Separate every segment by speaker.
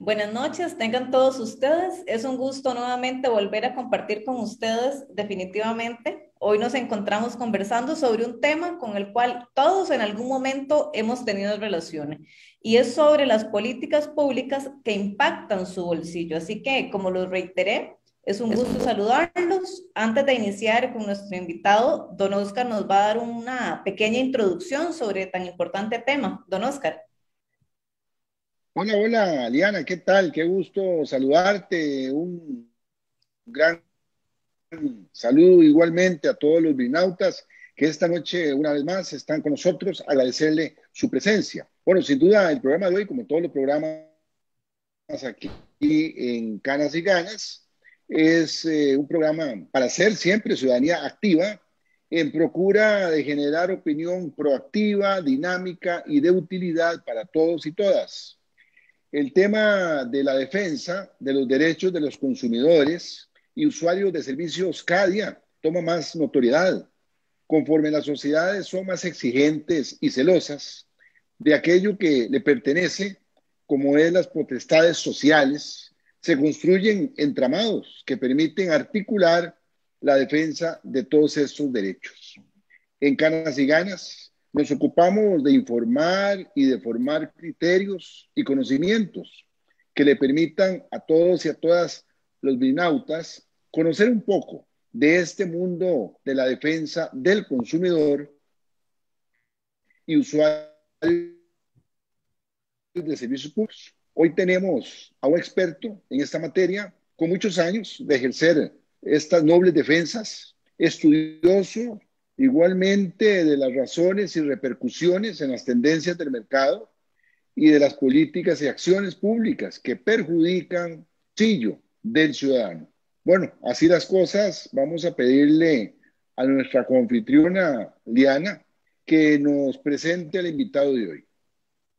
Speaker 1: Buenas noches, tengan todos ustedes. Es un gusto nuevamente volver a compartir con ustedes, definitivamente. Hoy nos encontramos conversando sobre un tema con el cual todos en algún momento hemos tenido relaciones y es sobre las políticas públicas que impactan su bolsillo. Así que, como los reiteré, es un gusto saludarlos. Antes de iniciar con nuestro invitado, don Oscar nos va a dar una pequeña introducción sobre tan importante tema. Don Oscar.
Speaker 2: Hola, hola, Liana, ¿qué tal? Qué gusto saludarte. Un gran saludo igualmente a todos los binautas que esta noche una vez más están con nosotros. Agradecerle su presencia. Bueno, sin duda el programa de hoy, como todos los programas aquí en Canas y Ganas, es un programa para hacer siempre ciudadanía activa en procura de generar opinión proactiva, dinámica y de utilidad para todos y todas. El tema de la defensa de los derechos de los consumidores y usuarios de servicios cada día toma más notoriedad, conforme las sociedades son más exigentes y celosas de aquello que le pertenece, como es las potestades sociales, se construyen entramados que permiten articular la defensa de todos estos derechos. En Canas y Ganas nos ocupamos de informar y de formar criterios y conocimientos que le permitan a todos y a todas los binautas conocer un poco de este mundo de la defensa del consumidor y usuario de servicios públicos. Hoy tenemos a un experto en esta materia con muchos años de ejercer estas nobles defensas, estudioso igualmente de las razones y repercusiones en las tendencias del mercado y de las políticas y acciones públicas que perjudican el bolsillo del ciudadano. Bueno, así las cosas, vamos a pedirle a nuestra confitriona Liana que nos presente al invitado de hoy.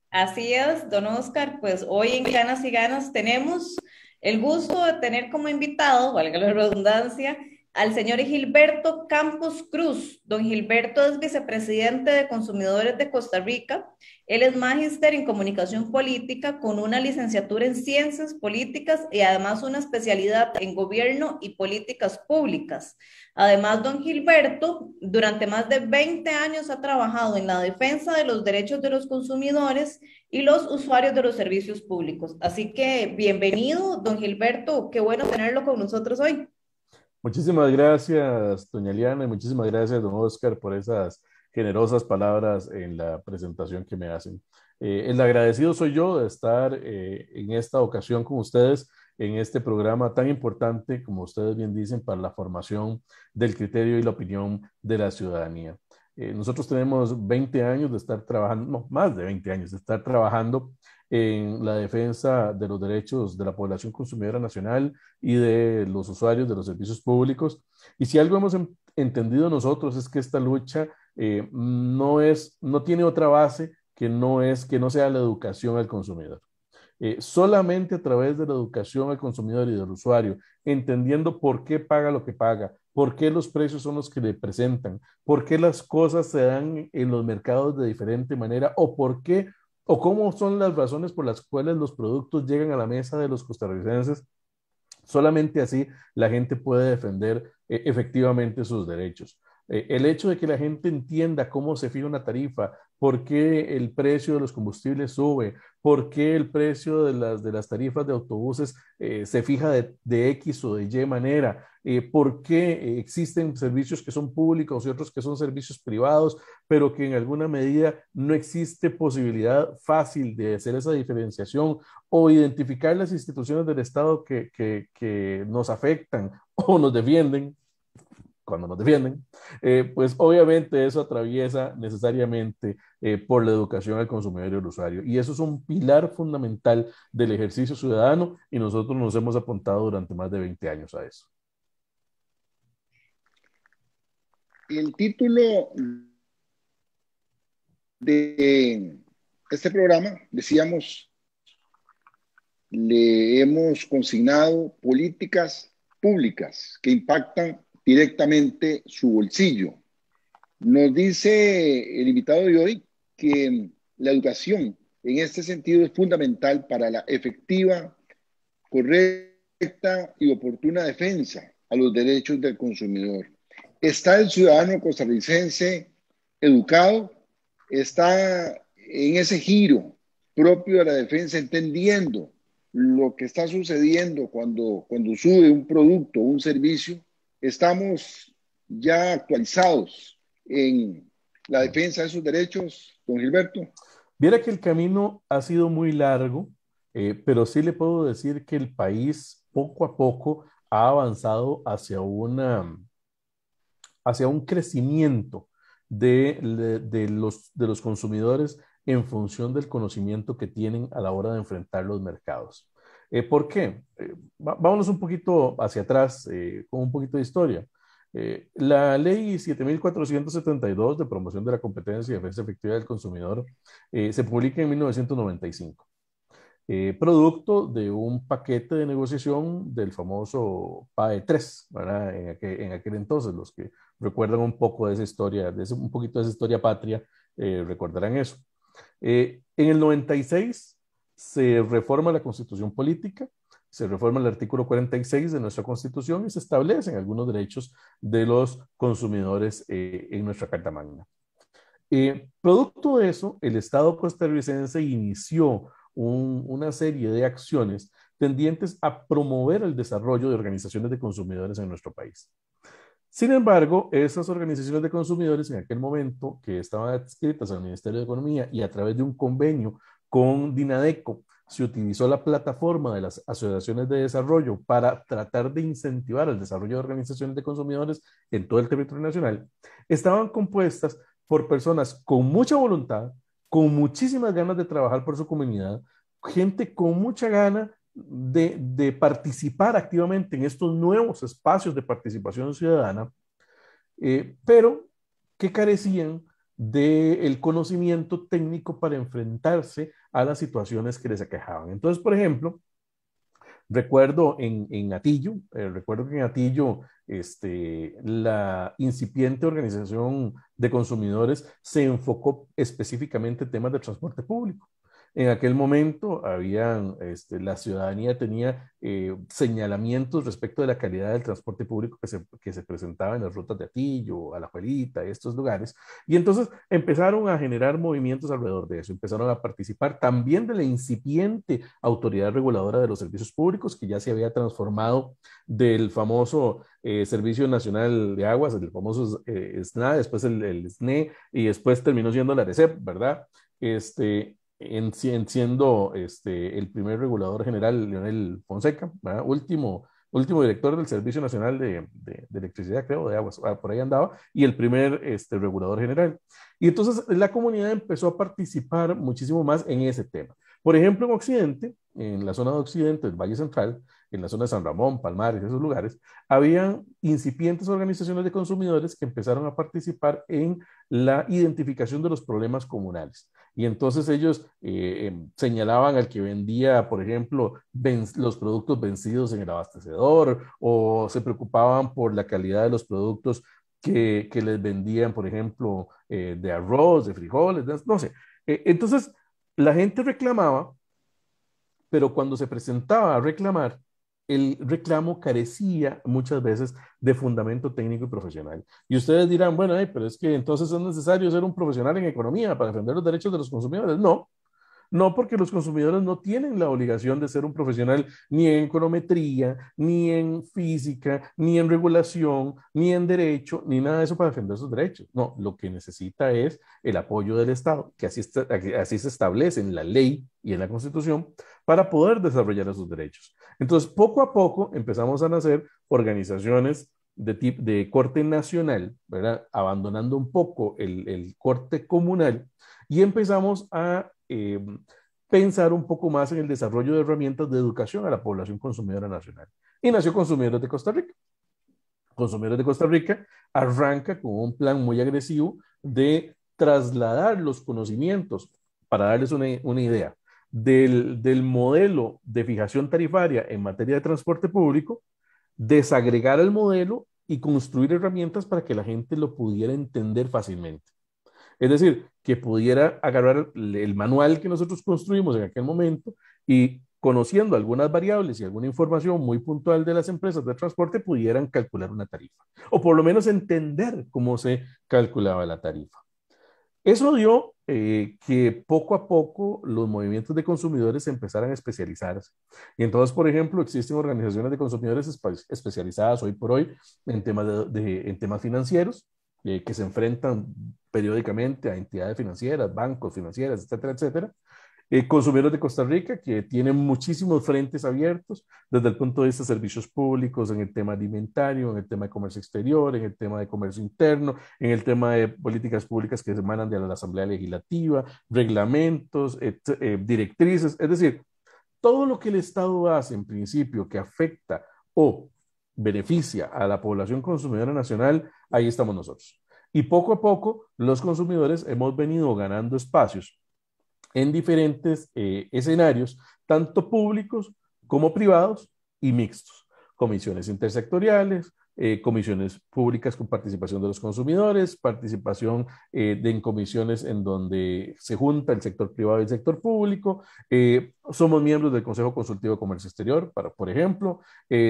Speaker 1: Así es, don Oscar, pues hoy en Canas y Ganas tenemos el gusto de tener como invitado, valga la redundancia, al señor Gilberto Campos Cruz. Don Gilberto es vicepresidente de Consumidores de Costa Rica. Él es magíster en comunicación política con una licenciatura en ciencias políticas y además una especialidad en gobierno y políticas públicas. Además, don Gilberto, durante más de 20 años ha trabajado en la defensa de los derechos de los consumidores y los usuarios de los servicios públicos. Así que bienvenido, don Gilberto, qué bueno tenerlo con nosotros hoy.
Speaker 3: Muchísimas gracias, doña Liana, y muchísimas gracias, don Oscar, por esas generosas palabras en la presentación que me hacen. El agradecido soy yo de estar en esta ocasión con ustedes en este programa tan importante, como ustedes bien dicen, para la formación del criterio y la opinión de la ciudadanía. Nosotros tenemos 20 años de estar trabajando, no, más de 20 años de estar trabajando en la defensa de los derechos de la población consumidora nacional y de los usuarios de los servicios públicos. Y si algo hemos entendido nosotros es que esta lucha no tiene otra base que no sea la educación al consumidor. Solamente a través de la educación al consumidor y del usuario, entendiendo por qué paga lo que paga, por qué los precios son los que le presentan, por qué las cosas se dan en los mercados de diferente manera o por qué o cómo son las razones por las cuales los productos llegan a la mesa de los costarricenses. Solamente así la gente puede defender efectivamente sus derechos. El hecho de que la gente entienda cómo se fija una tarifa, por qué el precio de los combustibles sube, por qué el precio de las tarifas de autobuses se fija de X o de Y manera, por qué existen servicios que son públicos y otros que son servicios privados, pero que en alguna medida no existe posibilidad fácil de hacer esa diferenciación o identificar las instituciones del Estado que nos afectan o nos defienden, cuando nos defienden, pues obviamente eso atraviesa necesariamente por la educación al consumidor y al usuario. Y eso es un pilar fundamental del ejercicio ciudadano y nosotros nos hemos apuntado durante más de 20 años a eso.
Speaker 2: El título de este programa, decíamos, le hemos consignado políticas públicas que impactan directamente su bolsillo. Nos dice el invitado de hoy que la educación en este sentido es fundamental para la efectiva, correcta y oportuna defensa a los derechos del consumidor. ¿Está el ciudadano costarricense educado? ¿Está en ese giro propio de la defensa entendiendo lo que está sucediendo cuando sube un producto o un servicio? ¿Estamos ya actualizados en la defensa de esos derechos, don Gilberto?
Speaker 3: Viera que el camino ha sido muy largo, pero sí le puedo decir que el país poco a poco ha avanzado hacia un crecimiento de los consumidores en función del conocimiento que tienen a la hora de enfrentar los mercados. ¿Por qué? Vámonos un poquito hacia atrás, con un poquito de historia. La ley 7472 de promoción de la competencia y defensa efectiva del consumidor se publica en 1995, producto de un paquete de negociación del famoso PAE 3, ¿verdad? En aquel entonces, los que recuerdan un poco de esa historia, un poquito de esa historia patria, recordarán eso. En el 96 se reforma la Constitución Política, se reforma el artículo 46 de nuestra Constitución y se establecen algunos derechos de los consumidores en nuestra Carta Magna. Producto de eso, el Estado costarricense inició una serie de acciones tendientes a promover el desarrollo de organizaciones de consumidores en nuestro país. Sin embargo, esas organizaciones de consumidores en aquel momento, que estaban adscritas al Ministerio de Economía y a través de un convenio con Dinadeco, se utilizó la plataforma de las asociaciones de desarrollo para tratar de incentivar el desarrollo de organizaciones de consumidores en todo el territorio nacional, estaban compuestas por personas con mucha voluntad, con muchísimas ganas de trabajar por su comunidad, gente con mucha gana de participar activamente en estos nuevos espacios de participación ciudadana, pero que carecían del conocimiento técnico para enfrentarse a las situaciones que les aquejaban. Entonces, por ejemplo, recuerdo recuerdo que en Atillo, la incipiente organización de consumidores se enfocó específicamente en temas de transporte público. En aquel momento la ciudadanía tenía señalamientos respecto de la calidad del transporte público que se presentaba en las rutas de Atillo, Alajuelita, estos lugares. Y entonces empezaron a generar movimientos alrededor de eso. Empezaron a participar también de la incipiente autoridad reguladora de los servicios públicos, que ya se había transformado del famoso Servicio Nacional de Aguas, el famoso SNA, después el SNE, y después terminó siendo la ARECEP, ¿verdad? Siendo el primer regulador general, Leonel Fonseca, ¿verdad? Último director del Servicio Nacional de Electricidad, creo, de aguas, por ahí andaba, y el primer regulador general. Y entonces la comunidad empezó a participar muchísimo más en ese tema. Por ejemplo, en Occidente, en la zona de Occidente, del Valle Central, en la zona de San Ramón, Palmares, esos lugares, habían incipientes organizaciones de consumidores que empezaron a participar en la identificación de los problemas comunales. Y entonces ellos señalaban al que vendía, por ejemplo, los productos vencidos en el abastecedor, o se preocupaban por la calidad de los productos que les vendían, por ejemplo, de arroz, de frijoles, no sé. Entonces, la gente reclamaba, pero cuando se presentaba a reclamar, el reclamo carecía muchas veces de fundamento técnico y profesional. Y ustedes dirán, bueno, pero es que entonces es necesario ser un profesional en economía para defender los derechos de los consumidores. No, no, porque los consumidores no tienen la obligación de ser un profesional ni en econometría, ni en física, ni en regulación, ni en derecho, ni nada de eso para defender sus derechos. No, lo que necesita es el apoyo del Estado, que así se establece en la ley y en la Constitución, para poder desarrollar esos derechos. Entonces, poco a poco empezamos a nacer organizaciones de corte nacional, ¿verdad? Abandonando un poco el corte comunal, y empezamos a pensar un poco más en el desarrollo de herramientas de educación a la población consumidora nacional. Y nació Consumidores de Costa Rica. Consumidores de Costa Rica arranca con un plan muy agresivo de trasladar los conocimientos, para darles una idea, del modelo de fijación tarifaria en materia de transporte público, desagregar el modelo y construir herramientas para que la gente lo pudiera entender fácilmente. Es decir, que pudiera agarrar el manual que nosotros construimos en aquel momento y conociendo algunas variables y alguna información muy puntual de las empresas de transporte, pudieran calcular una tarifa, o por lo menos entender cómo se calculaba la tarifa. Eso dio que poco a poco los movimientos de consumidores empezaran a especializarse. Y entonces, por ejemplo, existen organizaciones de consumidores especializadas hoy por hoy en temas, en temas financieros, que se enfrentan periódicamente a entidades financieras, bancos financieras, etcétera, etcétera. Consumidores de Costa Rica que tienen muchísimos frentes abiertos desde el punto de vista de servicios públicos, en el tema alimentario, en el tema de comercio exterior, en el tema de comercio interno, en el tema de políticas públicas que se emanan de la Asamblea Legislativa, reglamentos, directrices, es decir, todo lo que el Estado hace en principio que afecta o beneficia a la población consumidora nacional, ahí estamos nosotros. Y poco a poco los consumidores hemos venido ganando espacios en diferentes escenarios, tanto públicos como privados y mixtos. Comisiones intersectoriales, comisiones públicas con participación de los consumidores, participación en comisiones en donde se junta el sector privado y el sector público. Somos miembros del Consejo Consultivo de Comercio Exterior, por ejemplo.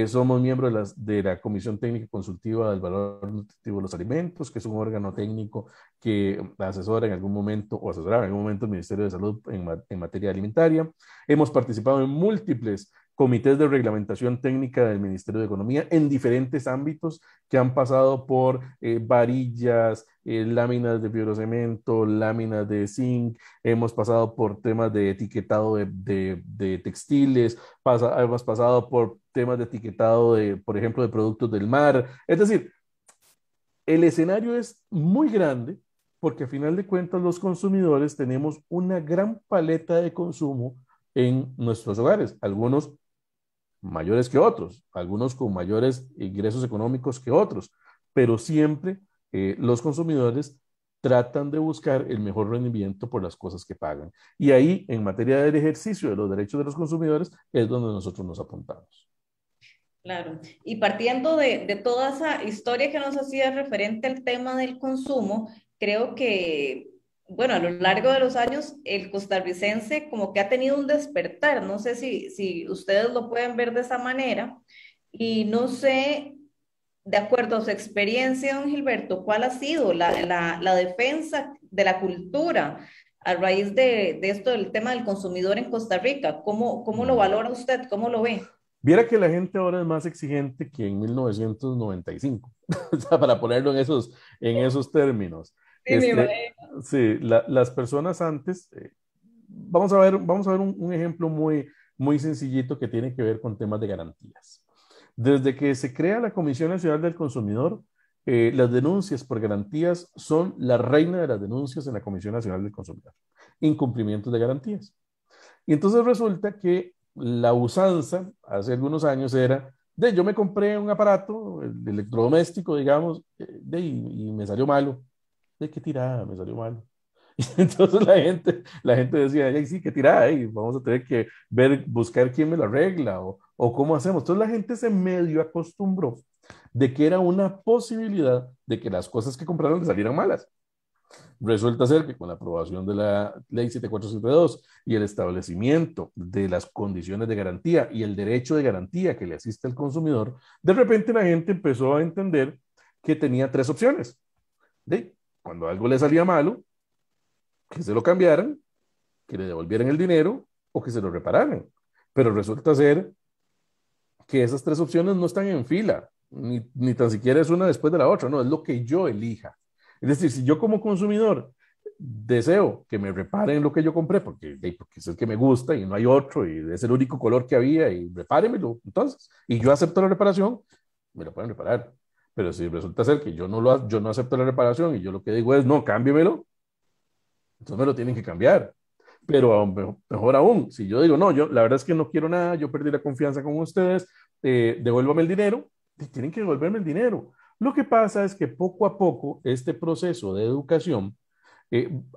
Speaker 3: Somos miembros de la Comisión Técnica Consultiva del Valor Nutritivo de los Alimentos, que es un órgano técnico que asesora en algún momento o asesoraba en algún momento el Ministerio de Salud en materia alimentaria. Hemos participado en múltiples comités de reglamentación técnica del Ministerio de Economía en diferentes ámbitos que han pasado por varillas, láminas de fibrocemento, láminas de zinc, hemos pasado por temas de etiquetado de textiles, hemos pasado por temas de etiquetado de, por ejemplo, de productos del mar. Es decir, el escenario es muy grande porque a final de cuentas los consumidores tenemos una gran paleta de consumo en nuestros hogares, algunos mayores que otros, algunos con mayores ingresos económicos que otros, pero siempre los consumidores tratan de buscar el mejor rendimiento por las cosas que pagan. Y ahí, en materia del ejercicio de los derechos de los consumidores, es donde nosotros nos apuntamos.
Speaker 1: Claro, y partiendo de toda esa historia que nos hacía referente al tema del consumo, creo que, bueno, a lo largo de los años, el costarricense como que ha tenido un despertar, no sé si ustedes lo pueden ver de esa manera, y no sé, de acuerdo a su experiencia, don Gilberto, ¿cuál ha sido la defensa de la cultura a raíz de esto del tema del consumidor en Costa Rica? ¿Cómo lo valora usted? ¿Cómo lo ve?
Speaker 3: Viera que la gente ahora es más exigente que en 1995, o sea, para ponerlo en esos términos.
Speaker 1: Sí, me imagino.
Speaker 3: Sí, las personas antes, vamos a ver un ejemplo muy sencillito que tiene que ver con temas de garantías. Desde que se crea la Comisión Nacional del Consumidor, las denuncias por garantías son la reina de las denuncias en la Comisión Nacional del Consumidor. Incumplimientos de garantías. Y entonces resulta que la usanza hace algunos años era de yo me compré un aparato el electrodoméstico, digamos, y me salió malo. ¿De qué tirada? Me salió malo. Y entonces la gente decía, ay, sí, qué tirada, vamos a tener que ver, buscar quién me lo arregla o cómo hacemos. Entonces la gente se medio acostumbró de que era una posibilidad de que las cosas que compraron le salieran malas. Resulta ser que con la aprobación de la Ley 7472 y el establecimiento de las condiciones de garantía y el derecho de garantía que le asiste al consumidor, de repente la gente empezó a entender que tenía tres opciones. Cuando algo le salía malo, que se lo cambiaran, que le devolvieran el dinero o que se lo repararan. Pero resulta ser que esas tres opciones no están en fila, ni tan siquiera es una después de la otra, no, es lo que yo elija. Es decir, si yo como consumidor deseo que me reparen lo que yo compré, porque es el que me gusta y no hay otro, y es el único color que había, y repáremelo, entonces, y yo acepto la reparación, me lo pueden reparar. Pero si resulta ser que yo no acepto la reparación y yo lo que digo es, no, cámbiemelo, entonces me lo tienen que cambiar. Pero mejor aún, si yo digo, no, yo la verdad es que no quiero nada, yo perdí la confianza con ustedes, devuélvame el dinero, tienen que devolverme el dinero. Lo que pasa es que poco a poco este proceso de educación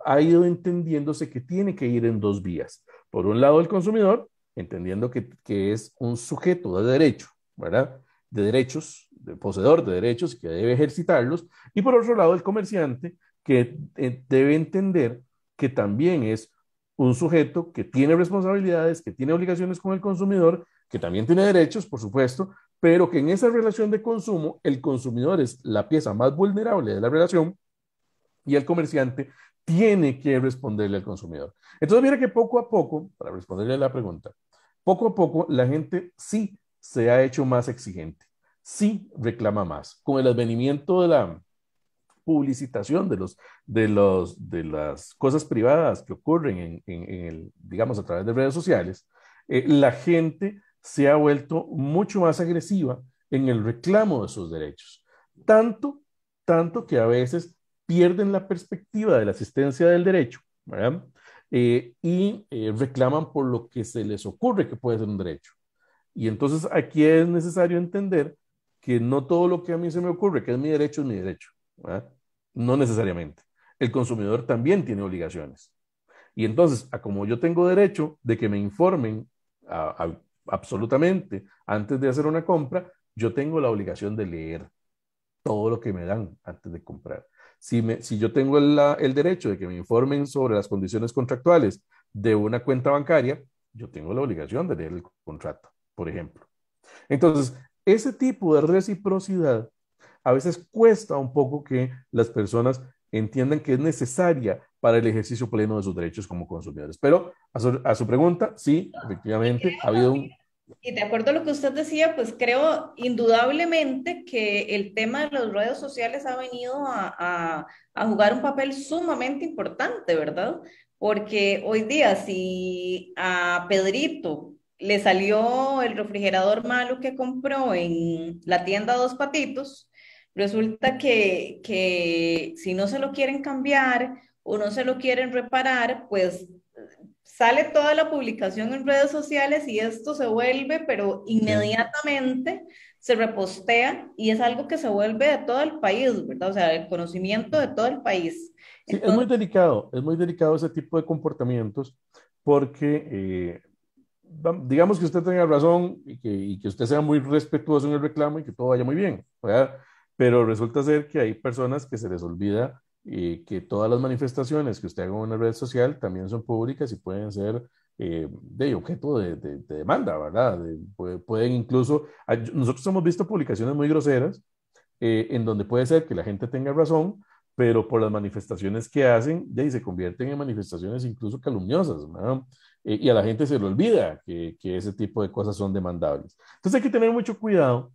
Speaker 3: ha ido entendiéndose que tiene que ir en dos vías. Por un lado, el consumidor, entendiendo que es un sujeto de derecho, ¿verdad? De derechos, de poseedor de derechos que debe ejercitarlos. Y por otro lado, el comerciante, que debe entender que también es un sujeto que tiene responsabilidades, que tiene obligaciones con el consumidor, que también tiene derechos, por supuesto, pero que en esa relación de consumo, el consumidor es la pieza más vulnerable de la relación y el comerciante tiene que responderle al consumidor. Entonces, mira que poco a poco, para responderle a la pregunta, poco a poco la gente sí se ha hecho más exigente, sí reclama más. Con el advenimiento de la publicitación de las cosas privadas que ocurren digamos, a través de redes sociales, la gente se ha vuelto mucho más agresiva en el reclamo de sus derechos. Tanto, tanto que a veces pierden la perspectiva de la asistencia del derecho, ¿verdad? Reclaman por lo que se les ocurre que puede ser un derecho. Y entonces aquí es necesario entender que no todo lo que a mí se me ocurre que es mi derecho, ¿verdad? No necesariamente. El consumidor también tiene obligaciones. Y entonces, como yo tengo derecho de que me informen absolutamente antes de hacer una compra, yo tengo la obligación de leer todo lo que me dan antes de comprar. Si yo tengo el derecho de que me informen sobre las condiciones contractuales de una cuenta bancaria, yo tengo la obligación de leer el contrato, por ejemplo. Entonces, ese tipo de reciprocidad a veces cuesta un poco que las personas entiendan que es necesaria para el ejercicio pleno de sus derechos como consumidores. Pero a su pregunta, sí, efectivamente, ha habido un...
Speaker 1: Y de acuerdo a lo que usted decía, pues creo indudablemente que el tema de las redes sociales ha venido a jugar un papel sumamente importante, ¿verdad? Porque hoy día, si a Pedrito le salió el refrigerador malo que compró en la tienda Dos Patitos, resulta que si no se lo quieren cambiar o no se lo quieren reparar, pues sale toda la publicación en redes sociales y esto se vuelve, pero
Speaker 3: Sí.
Speaker 1: inmediatamente se repostea y es algo que se vuelve de todo el país, ¿verdad? O sea, el conocimiento de todo el país.
Speaker 3: Sí,
Speaker 1: Entonces,
Speaker 3: es muy delicado ese tipo de comportamientos porque digamos que usted tenga razón y que usted sea muy respetuoso en el reclamo y que todo vaya muy bien, ¿verdad? Pero resulta ser que hay personas que se les olvida que todas las manifestaciones que usted haga en una red social también son públicas y pueden ser de objeto de demanda, ¿verdad? Pueden incluso, nosotros hemos visto publicaciones muy groseras en donde puede ser que la gente tenga razón, pero por las manifestaciones que hacen, de ahí se convierten en manifestaciones incluso calumniosas, ¿no? Y a la gente se le olvida que ese tipo de cosas son demandables. Entonces hay que tener mucho cuidado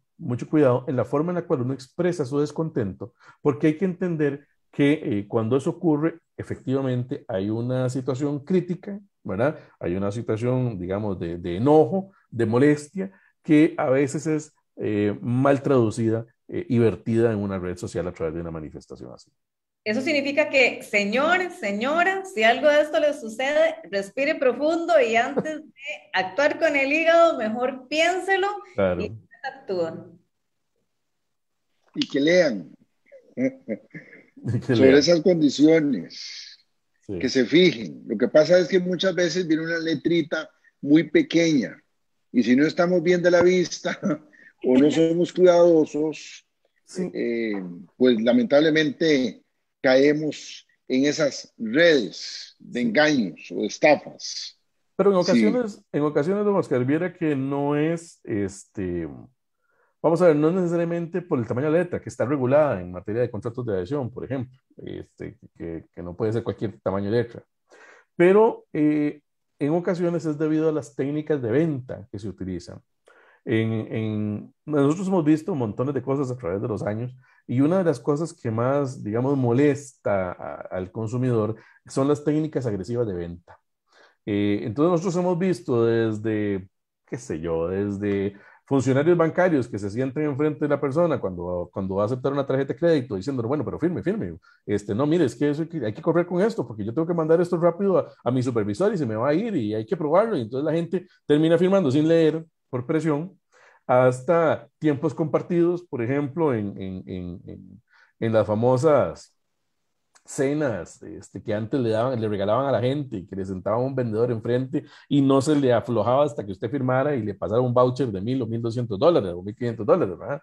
Speaker 3: en la forma en la cual uno expresa su descontento, porque hay que entender que cuando eso ocurre, efectivamente hay una situación crítica, ¿verdad? Hay una situación, digamos, de enojo, de molestia, que a veces es mal traducida y vertida en una red social a través de una manifestación así.
Speaker 1: eso significa que, señor, señora, si algo de esto le sucede, respire profundo y antes de actuar con el hígado, mejor piénselo y
Speaker 3: Claro.
Speaker 1: actúa.
Speaker 2: Y que lean
Speaker 3: Que
Speaker 2: sobre
Speaker 3: lean.
Speaker 2: esas condiciones, que
Speaker 3: Sí.
Speaker 2: se fijen. Lo que pasa es que muchas veces viene una letrita muy pequeña y si no estamos bien de la vista o no somos cuidadosos,
Speaker 3: Sí,
Speaker 2: pues lamentablemente caemos en esas redes de
Speaker 3: sí.
Speaker 2: engaños o de estafas.
Speaker 3: Pero
Speaker 2: Sí,
Speaker 3: en ocasiones, don Oscar, viera que no es, vamos a ver, no es necesariamente por el tamaño de la letra, que está regulada en materia de contratos de adhesión, por ejemplo, que no puede ser cualquier tamaño de letra. Pero en ocasiones es debido a las técnicas de venta que se utilizan. Nosotros hemos visto montones de cosas a través de los años y una de las cosas que más, digamos, molesta al consumidor son las técnicas agresivas de venta. Entonces nosotros hemos visto desde, qué sé yo, desde funcionarios bancarios que se sienten enfrente de la persona cuando va a aceptar una tarjeta de crédito diciendo, bueno, pero firme, firme. No, mire, es que hay que correr con esto porque yo tengo que mandar esto rápido a mi supervisor y se me va a ir y hay que probarlo. Y entonces la gente termina firmando sin leer por presión hasta tiempos compartidos, por ejemplo, en las famosas cenas que antes le regalaban a la gente y que le sentaba un vendedor enfrente y no se le aflojaba hasta que usted firmara y le pasara un voucher de 1.000 o 1.200 dólares o 1.500 dólares, ¿verdad?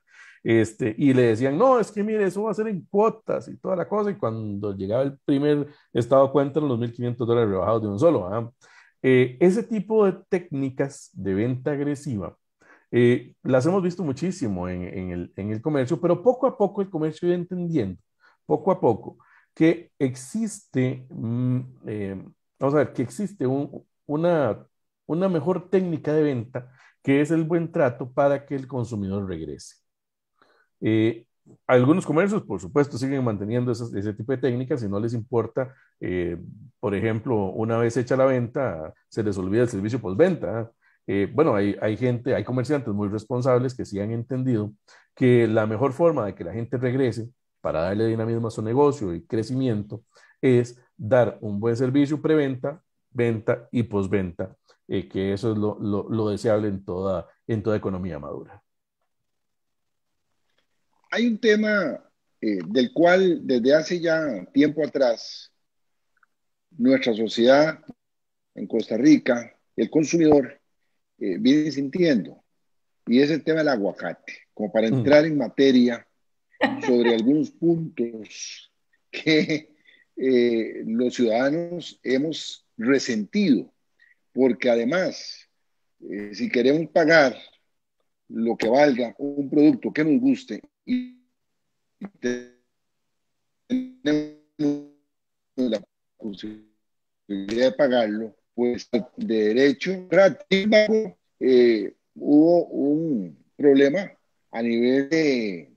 Speaker 3: Y le decían, no, es que mire, eso va a ser en cuotas y toda la cosa. Y cuando llegaba el primer estado de cuenta, eran los 1.500 dólares rebajados de un solo, ¿verdad? Ese tipo de técnicas de venta agresiva las hemos visto muchísimo en el comercio, pero poco a poco el comercio va entendiendo, poco a poco, que existe, vamos a ver, que existe una mejor técnica de venta, que es el buen trato para que el consumidor regrese. Eh, Algunos comercios, por supuesto, siguen manteniendo ese tipo de técnicas y no les importa, por ejemplo, una vez hecha la venta, se les olvida el servicio postventa. Bueno, hay gente, hay comerciantes muy responsables que sí han entendido que la mejor forma de que la gente regrese para darle dinamismo a su negocio y crecimiento es dar un buen servicio preventa, venta y postventa, que eso es lo deseable en toda economía madura.
Speaker 2: Hay un tema del cual desde hace ya tiempo atrás nuestra sociedad en Costa Rica, el consumidor, viene sintiendo, y es el tema del aguacate, como para
Speaker 3: Mm.
Speaker 2: entrar en materia sobre algunos puntos que los ciudadanos hemos resentido, porque además, si queremos pagar lo que valga un producto que nos guste y tenemos la posibilidad de pagarlo, pues de derecho. Hubo un problema a nivel de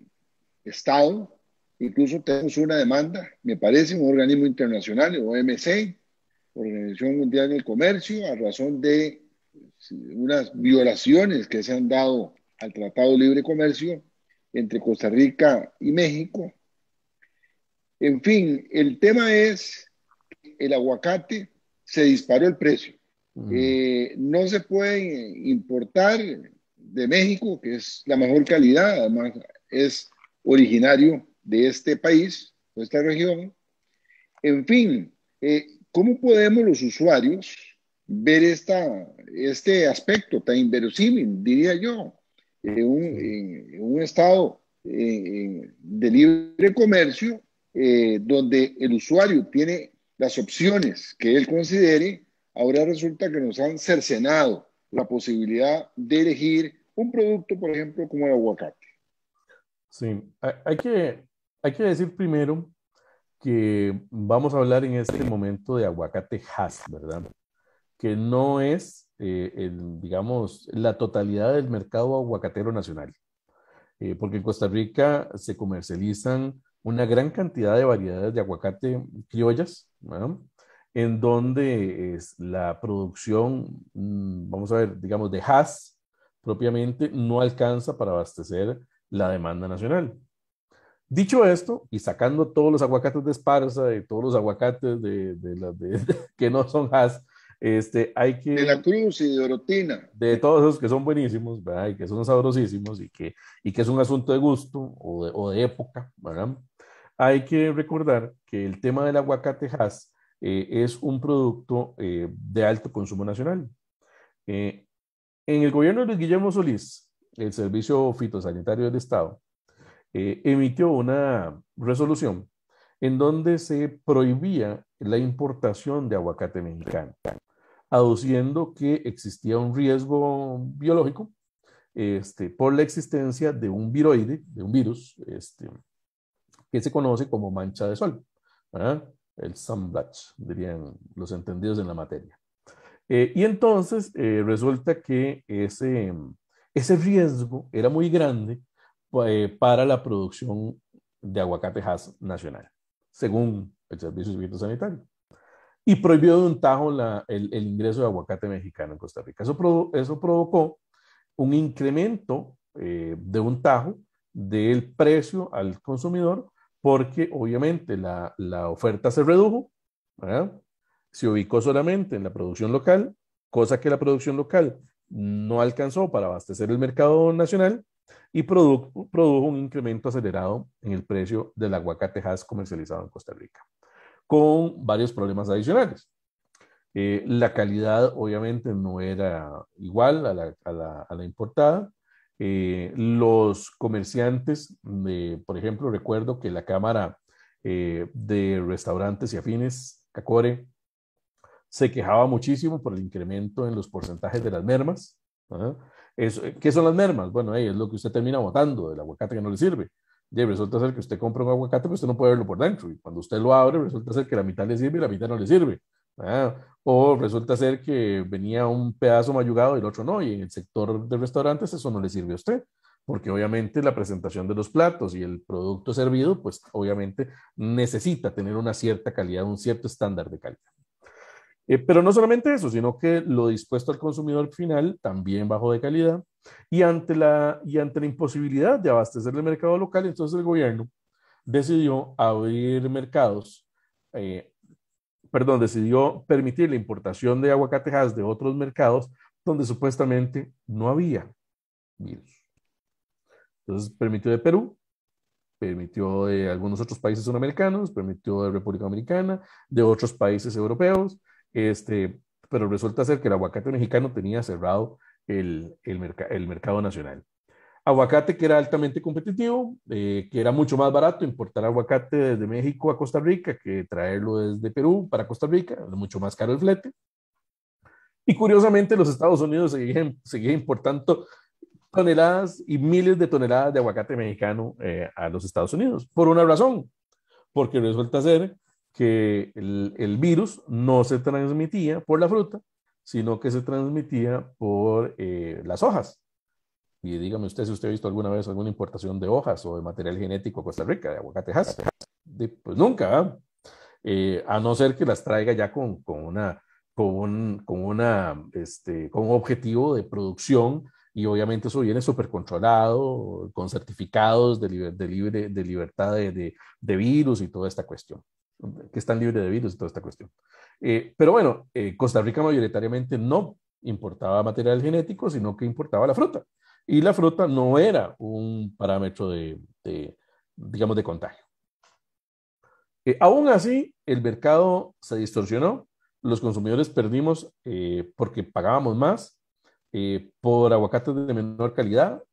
Speaker 2: Estado, incluso tenemos una demanda, me parece, un organismo internacional, el OMC, Organización Mundial del Comercio, a razón de unas violaciones que se han dado al Tratado de Libre Comercio entre Costa Rica y México. En fin, el tema es el aguacate, se disparó el precio.
Speaker 3: Mm.
Speaker 2: No se puede importar de México, que es la mejor calidad, además es originario de este país, de esta región. En fin, ¿cómo podemos los usuarios ver este aspecto tan inverosímil, diría yo,
Speaker 3: Sí.
Speaker 2: en un estado de libre comercio donde el usuario tiene las opciones que él considere? Ahora resulta que nos han cercenado la posibilidad de elegir un producto, por ejemplo, como el aguacate.
Speaker 3: Sí, hay que decir primero que vamos a hablar en este momento de aguacate Hass, ¿verdad? Que no es, digamos, la totalidad del mercado aguacatero nacional, porque en Costa Rica se comercializan una gran cantidad de variedades de aguacate criollas, ¿verdad? En donde es la producción, vamos a ver, digamos, de Hass propiamente no alcanza para abastecer la demanda nacional. Dicho esto, y sacando todos los aguacates de Esparza y todos los aguacates que no son Hass, hay
Speaker 2: De la
Speaker 3: que,
Speaker 2: Cruz y de Orotina.
Speaker 3: de todos esos que son buenísimos, ¿verdad? Y que son sabrosísimos y que es un asunto de gusto o de época, ¿verdad? Hay que recordar que el tema del aguacate Hass es un producto de alto consumo nacional. Eh, en el gobierno de Luis Guillermo Solís, el Servicio Fitosanitario del Estado emitió una resolución en donde se prohibía la importación de aguacate mexicano, aduciendo que existía un riesgo biológico por la existencia de un viroide, de un virus, que se conoce como mancha de sol, ¿verdad? El sunblotch, dirían los entendidos en la materia. Y entonces resulta que ese riesgo era muy grande para la producción de aguacate Hass nacional, según el Servicio Civil Sanitario. Y prohibió de un tajo el ingreso de aguacate mexicano en Costa Rica. Eso provocó un incremento de un tajo del precio al consumidor, porque obviamente la oferta se redujo, ¿verdad? Se ubicó solamente en la producción local, cosa que la producción local no alcanzó para abastecer el mercado nacional y produjo un incremento acelerado en el precio del aguacate Hass comercializado en Costa Rica. con varios problemas adicionales. La calidad obviamente no era igual a la importada. Los comerciantes, por ejemplo, recuerdo que la Cámara de Restaurantes y Afines, CACORE, se quejaba muchísimo por el incremento en los porcentajes de las mermas. ¿Ah? ¿Qué son las mermas? Bueno, es lo que usted termina botando del aguacate que no le sirve. Y resulta ser que usted compra un aguacate, pero usted no puede verlo por dentro. Y cuando usted lo abre, resulta ser que la mitad le sirve y la mitad no le sirve. ¿Ah? O resulta ser que venía un pedazo mayugado y el otro no. Y en el sector de restaurantes eso no le sirve a usted. Porque obviamente la presentación de los platos y el producto servido, pues obviamente necesita tener una cierta calidad, un cierto estándar de calidad. Pero no solamente eso, sino que lo dispuesto al consumidor final también bajó de calidad y ante la imposibilidad de abastecer el mercado local, entonces el gobierno decidió abrir mercados, eh, decidió permitir la importación de aguacatejas de otros mercados donde supuestamente no había virus. Entonces permitió de Perú, permitió de algunos otros países sudamericanos, permitió de República Dominicana, de otros países europeos, pero resulta ser que el aguacate mexicano tenía cerrado el mercado nacional. Aguacate que era altamente competitivo, que era mucho más barato importar aguacate desde México a Costa Rica que traerlo desde Perú para Costa Rica, mucho más caro el flete. Y curiosamente los Estados Unidos seguían importando toneladas y miles de toneladas de aguacate mexicano a los Estados Unidos, por una razón, porque resulta ser que el virus no se transmitía por la fruta, sino que se transmitía por las hojas. Y dígame usted si usted ha visto alguna vez alguna importación de hojas o de material genético a Costa Rica, de aguacatejas. Pues nunca, a no ser que las traiga ya con un objetivo de producción, y obviamente eso viene súper controlado, con certificados de libertad de virus y toda esta cuestión, que están libres de virus y toda esta cuestión. Pero bueno, Costa Rica mayoritariamente no importaba material genético, sino que importaba la fruta. Y la fruta no era un parámetro digamos, de contagio. Aún así, el mercado se distorsionó, los consumidores perdimos porque pagábamos más por aguacates de menor calidad,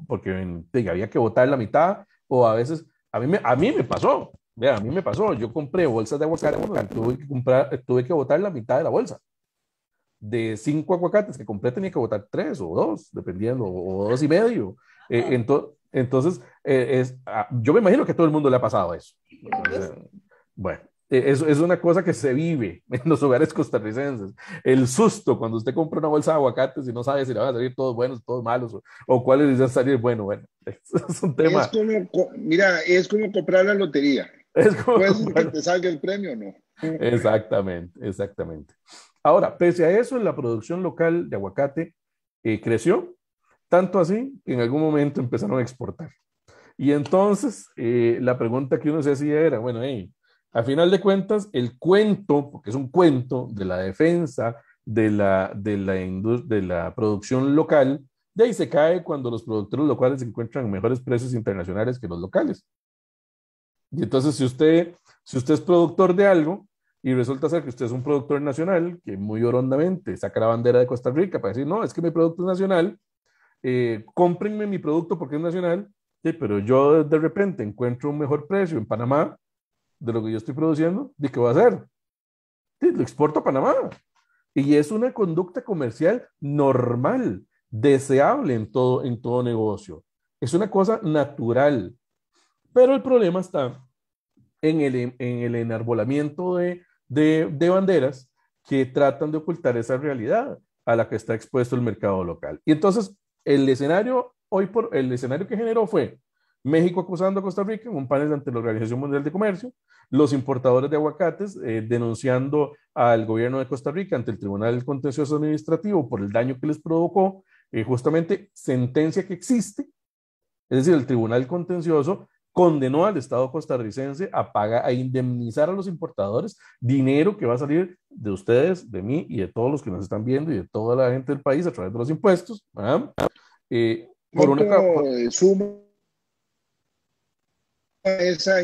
Speaker 3: porque había que botar la mitad, o a veces, a mí me pasó, vea, a mí me pasó, yo compré bolsas de aguacate, tuve que botar la mitad de la bolsa. De 5 aguacates que compré tenía que botar 3 o 2, dependiendo, o 2 y medio. Entonces, yo me imagino que a todo el mundo le ha pasado eso. Bueno, es una cosa que se vive en los hogares costarricenses. El susto cuando usted compra una bolsa de aguacates y no sabe si le van a salir todos buenos, todos malos, o cuáles les van a salir bueno, es un tema.
Speaker 2: Mira, es como comprar la lotería.
Speaker 3: Es como
Speaker 2: Puede ser que te salga el premio o no.
Speaker 3: Exactamente, exactamente. Ahora, pese a eso, la producción local de aguacate creció, tanto así que en algún momento empezaron a exportar. Y entonces la pregunta que uno se hacía era, bueno, a final de cuentas, el cuento, porque es un cuento de la defensa de la producción local, de ahí se cae cuando los productores locales encuentran mejores precios internacionales que los locales. Y entonces, si usted es productor de algo y resulta ser que usted es un productor nacional, que muy orondamente saca la bandera de Costa Rica para decir, no, es que mi producto es nacional, cómprenme mi producto porque es nacional, sí, pero yo de repente encuentro un mejor precio en Panamá de lo que yo estoy produciendo, ¿de qué va a hacer? Sí, lo exporto a Panamá. Y es una conducta comercial normal, deseable en todo negocio. Es una cosa natural. Pero el problema está en el enarbolamiento de banderas que tratan de ocultar esa realidad a la que está expuesto el mercado local. Y entonces el escenario que generó fue México acusando a Costa Rica en un panel ante la Organización Mundial de Comercio, los importadores de aguacates denunciando al gobierno de Costa Rica ante el Tribunal Contencioso Administrativo por el daño que les provocó, justamente sentencia que existe, es decir, el Tribunal Contencioso condenó al Estado costarricense a indemnizar a los importadores dinero que va a salir de ustedes, de mí y de todos los que nos están viendo y de toda la gente del país a través de los impuestos.
Speaker 2: Por ¿cuánto suma esa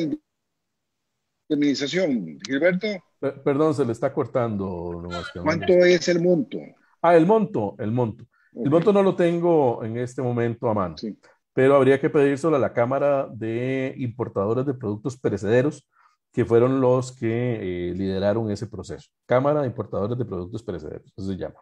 Speaker 2: indemnización, Gilberto?
Speaker 3: Perdón, se le está cortando, don Oscar.
Speaker 2: ¿Cuánto es el monto?
Speaker 3: Ah, el monto, el monto. El
Speaker 2: Ok,
Speaker 3: monto no lo tengo en este momento a mano,
Speaker 2: sí.
Speaker 3: pero habría que pedírselo a la Cámara de Importadores de Productos Perecederos, que fueron los que lideraron ese proceso. Cámara de Importadores de Productos Perecederos, eso se llama.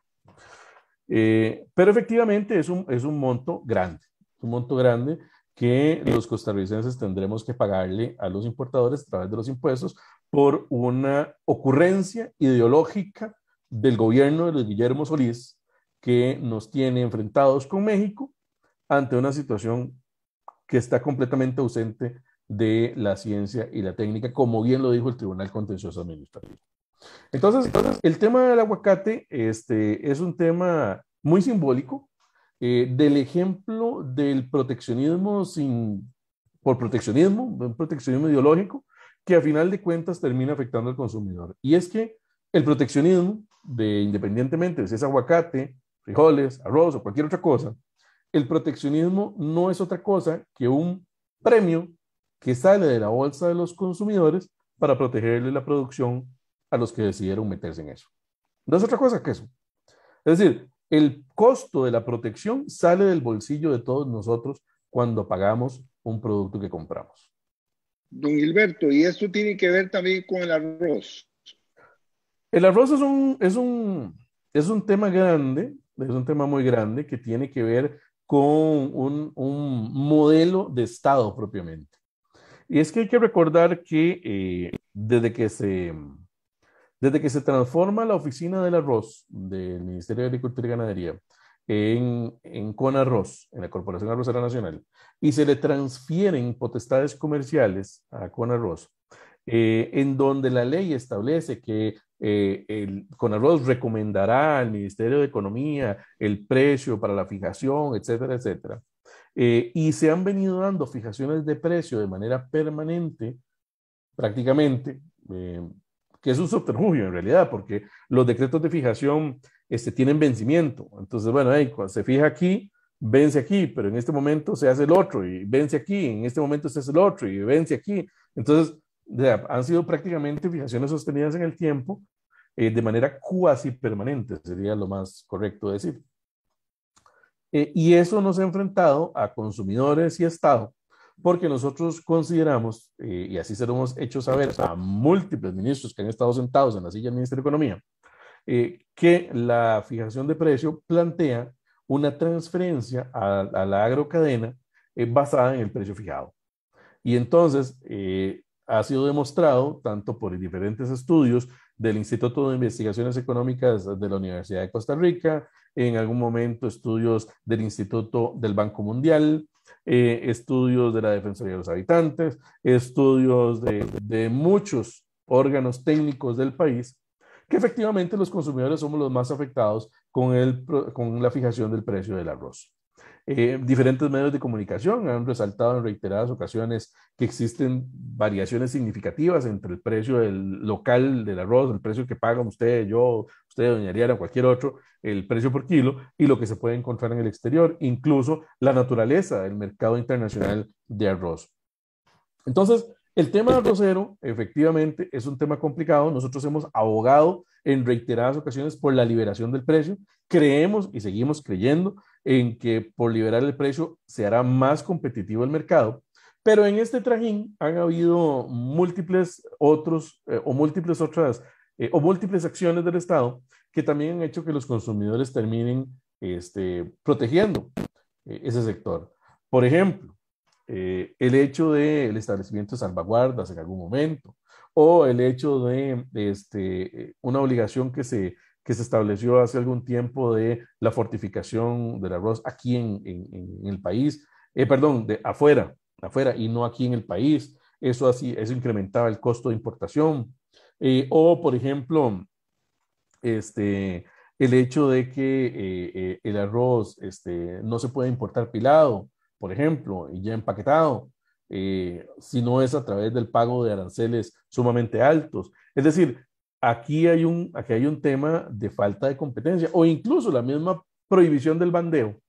Speaker 3: Pero efectivamente es un monto grande, un monto grande que los costarricenses tendremos que pagarle a los importadores a través de los impuestos por una ocurrencia ideológica del gobierno de Luis Guillermo Solís que nos tiene enfrentados con México ante una situación que está completamente ausente de la ciencia y la técnica, como bien lo dijo el Tribunal Contencioso Administrativo. Entonces, el tema del aguacate es un tema muy simbólico del ejemplo del proteccionismo por proteccionismo, un proteccionismo ideológico que a final de cuentas termina afectando al consumidor. Y es que el proteccionismo, independientemente de si es aguacate, frijoles, arroz o cualquier otra cosa, el proteccionismo no es otra cosa que un premio que sale de la bolsa de los consumidores para protegerle la producción a los que decidieron meterse en eso. No es otra cosa que eso. Es decir, el costo de la protección sale del bolsillo de todos nosotros cuando pagamos un producto que compramos.
Speaker 2: Don Gilberto, y esto tiene que ver también con el arroz.
Speaker 3: El arroz es un tema grande, es un tema muy grande que tiene que ver con un modelo de Estado propiamente. Y es que hay que recordar que desde que se transforma la oficina del arroz del Ministerio de Agricultura y Ganadería en Conarroz, en la Corporación Arrocera Nacional, y se le transfieren potestades comerciales a Conarroz, en donde la ley establece que el Conarroz recomendará al Ministerio de Economía el precio para la fijación, etcétera, etcétera. Y se han venido dando fijaciones de precio de manera permanente, prácticamente, que es un subterfugio en realidad, porque los decretos de fijación tienen vencimiento. Entonces, bueno, cuando se fija aquí, vence aquí, pero en este momento se hace el otro y vence aquí, en este momento se hace el otro y vence aquí. Entonces, han sido prácticamente fijaciones sostenidas en el tiempo de manera cuasi permanente, sería lo más correcto decir. Y eso nos ha enfrentado a consumidores y Estado, porque nosotros consideramos, y así se lo hemos hecho saber a múltiples ministros que han estado sentados en la silla del Ministerio de Economía, que la fijación de precio plantea una transferencia a la agrocadena basada en el precio fijado. Y entonces ha sido demostrado, tanto por diferentes estudios del Instituto de Investigaciones Económicas de la Universidad de Costa Rica, en algún momento estudios del Instituto del Banco Mundial, estudios de la Defensoría de los Habitantes, estudios de muchos órganos técnicos del país, que efectivamente los consumidores somos los más afectados con la fijación del precio del arroz. Diferentes medios de comunicación han resaltado en reiteradas ocasiones que existen variaciones significativas entre el precio del local del arroz, el precio que pagan usted, yo, usted, doña Ariana, cualquier otro, el precio por kilo y lo que se puede encontrar en el exterior, incluso la naturaleza del mercado internacional de arroz. Entonces, el tema arrocero efectivamente es un tema complicado. Nosotros hemos abogado en reiteradas ocasiones por la liberación del precio. Creemos y seguimos creyendo en que por liberar el precio se hará más competitivo el mercado. Pero en este trajín han habido múltiples otros o múltiples otras o múltiples acciones del Estado que también han hecho que los consumidores terminen protegiendo ese sector. Por ejemplo, el hecho del establecimiento de salvaguardas en algún momento, o el hecho de una obligación que se estableció hace algún tiempo de la fortificación del arroz aquí en el país, perdón, de afuera, afuera y no aquí en el país. Eso incrementaba el costo de importación. O, por ejemplo, el hecho de que el arroz no se puede importar pilado, por ejemplo, y ya empaquetado, si no es a través del pago de aranceles sumamente altos. Es decir, aquí hay un tema de falta de competencia o incluso la misma prohibición del bandeo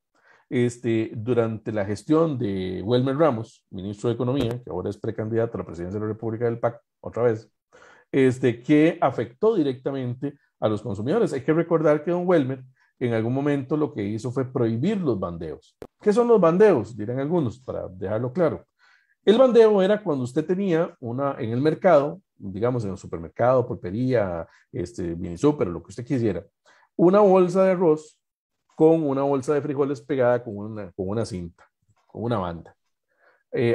Speaker 3: durante la gestión de Wilmer Ramos, ministro de Economía, que ahora es precandidato a la presidencia de la República del PAC, otra vez, que afectó directamente a los consumidores. Hay que recordar que don Wilmer en algún momento lo que hizo fue prohibir los bandeos. ¿Qué son los bandeos? Dirán algunos, para dejarlo claro. El bandeo era cuando usted tenía en el mercado, digamos en el supermercado, pulpería, minisúper, lo que usted quisiera, una bolsa de arroz con una bolsa de frijoles pegada con una cinta, con una banda.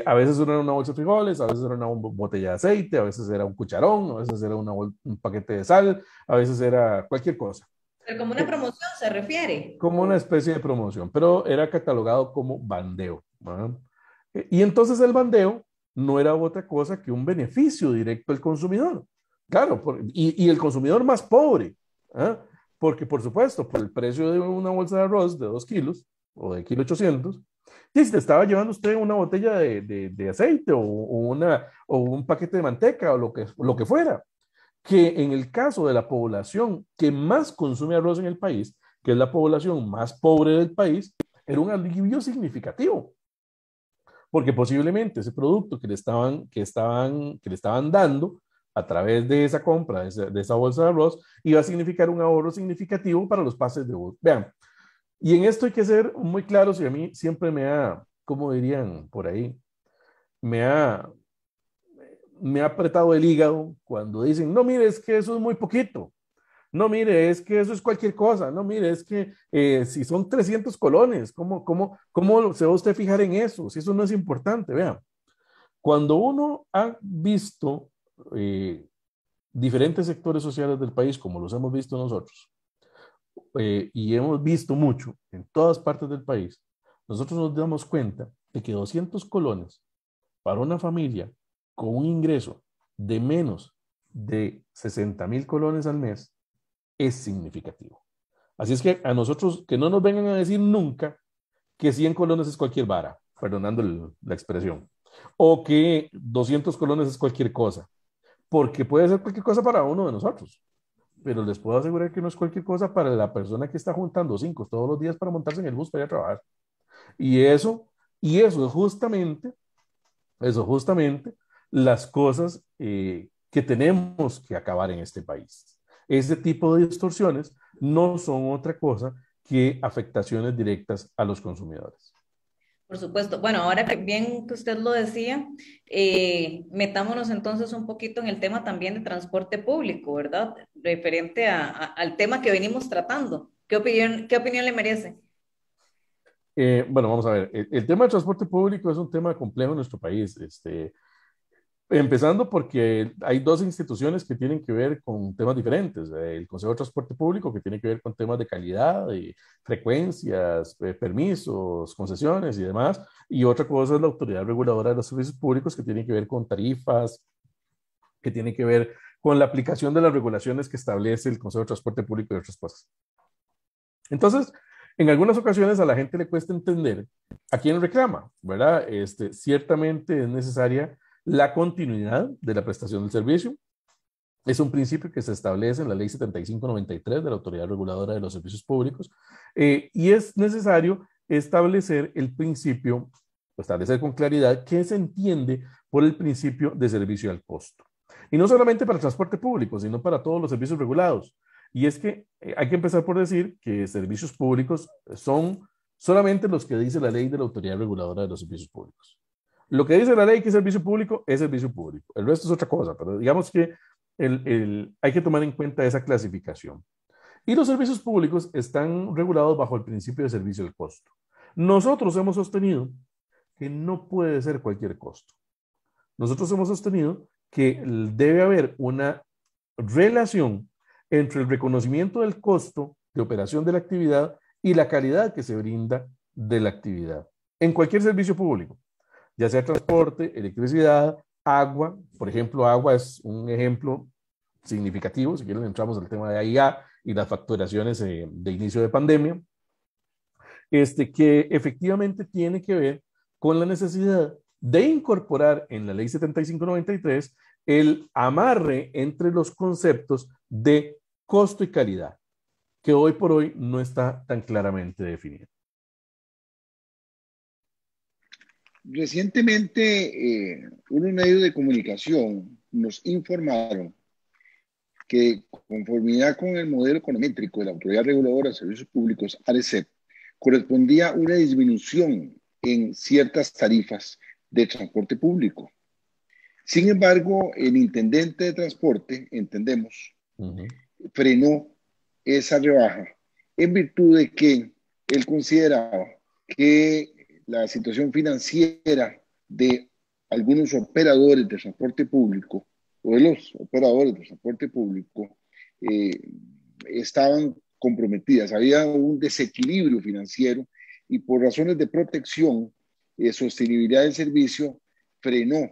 Speaker 3: A veces era una bolsa de frijoles, a veces era una botella de aceite, a veces era un cucharón, a veces era un paquete de sal, a veces era cualquier cosa.
Speaker 1: Pero como una promoción se refiere.
Speaker 3: Como una especie de promoción, pero era catalogado como bandeo, ¿verdad? Y entonces el bandeo no era otra cosa que un beneficio directo al consumidor. Claro, y el consumidor más pobre, ¿eh? Porque por supuesto, por el precio de una bolsa de arroz de 2 kilos o de 1,800 kg, si te estaba llevando usted una botella de aceite o un paquete de manteca o lo que fuera, que en el caso de la población que más consume arroz en el país, que es la población más pobre del país, era un alivio significativo, porque posiblemente ese producto que le estaban dando a través de esa compra, de esa bolsa de arroz, iba a significar un ahorro significativo para los pases de bus. Vean, y en esto hay que ser muy claros, y a mí siempre como dirían por ahí, me ha, me ha apretado el hígado cuando dicen, no, mire, es que eso es muy poquito. No, mire, es que eso es cualquier cosa. No, mire, es que si son 300 colones, ¿cómo se va usted a fijar en eso? Si eso no es importante, vean. Cuando uno ha visto diferentes sectores sociales del país, como los hemos visto nosotros, y hemos visto mucho en todas partes del país, nosotros nos damos cuenta de que 200 colones para una familia con un ingreso de menos de 60,000 colones al mes es significativo. Así es que a nosotros que no nos vengan a decir nunca que 100 colones es cualquier vara, perdonando la expresión, o que 200 colones es cualquier cosa, porque puede ser cualquier cosa para uno de nosotros, pero les puedo asegurar que no es cualquier cosa para la persona que está juntando 5 todos los días para montarse en el bus para ir a trabajar. Y eso es justamente las cosas que tenemos que acabar en este país. Ese tipo de distorsiones no son otra cosa que afectaciones directas a los consumidores.
Speaker 1: Por supuesto. Bueno, ahora que bien que usted lo decía, metámonos entonces un poquito en el tema también de transporte público, ¿verdad? Referente al tema que venimos tratando. Qué opinión le merece?
Speaker 3: Bueno, vamos a ver. El tema del transporte público es un tema complejo en nuestro país. Empezando porque hay dos instituciones que tienen que ver con temas diferentes. El Consejo de Transporte Público, que tiene que ver con temas de calidad, y frecuencias, permisos, concesiones y demás. Y otra cosa es la Autoridad Reguladora de los Servicios Públicos, que tiene que ver con tarifas, que tiene que ver con la aplicación de las regulaciones que establece el Consejo de Transporte Público y otras cosas. Entonces, en algunas ocasiones a la gente le cuesta entender a quién reclama, ¿verdad? Ciertamente es necesaria la continuidad de la prestación del servicio. Es un principio que se establece en la Ley 7593 de la Autoridad Reguladora de los Servicios Públicos, y es necesario establecer el principio, establecer con claridad qué se entiende por el principio de servicio al costo. Y no solamente para el transporte público, sino para todos los servicios regulados. Y es que hay que empezar por decir que servicios públicos son solamente los que dice la ley de la Autoridad Reguladora de los Servicios Públicos. Lo que dice la ley que es servicio público, es servicio público. El resto es otra cosa, pero digamos que hay que tomar en cuenta esa clasificación. Y los servicios públicos están regulados bajo el principio de servicio al costo. Nosotros hemos sostenido que no puede ser cualquier costo. Nosotros hemos sostenido que debe haber una relación entre el reconocimiento del costo de operación de la actividad y la calidad que se brinda de la actividad en cualquier servicio público, ya sea transporte, electricidad, agua. Por ejemplo, agua es un ejemplo significativo. Si quieren, entramos al tema de AIA y las facturaciones de inicio de pandemia, que efectivamente tiene que ver con la necesidad de incorporar en la ley 7593 el amarre entre los conceptos de costo y calidad, que hoy por hoy no está tan claramente definido.
Speaker 2: Recientemente, unos medios de comunicación nos informaron que, conformidad con el modelo econométrico de la Autoridad Reguladora de Servicios Públicos, ARECEP, correspondía una disminución en ciertas tarifas de transporte público. Sin embargo, el intendente de transporte, entendemos, frenó esa rebaja en virtud de que él consideraba que la situación financiera de algunos operadores de transporte público o de los operadores de transporte público eh, estaban comprometidas. Había un desequilibrio financiero y por razones de protección, sostenibilidad del servicio, frenó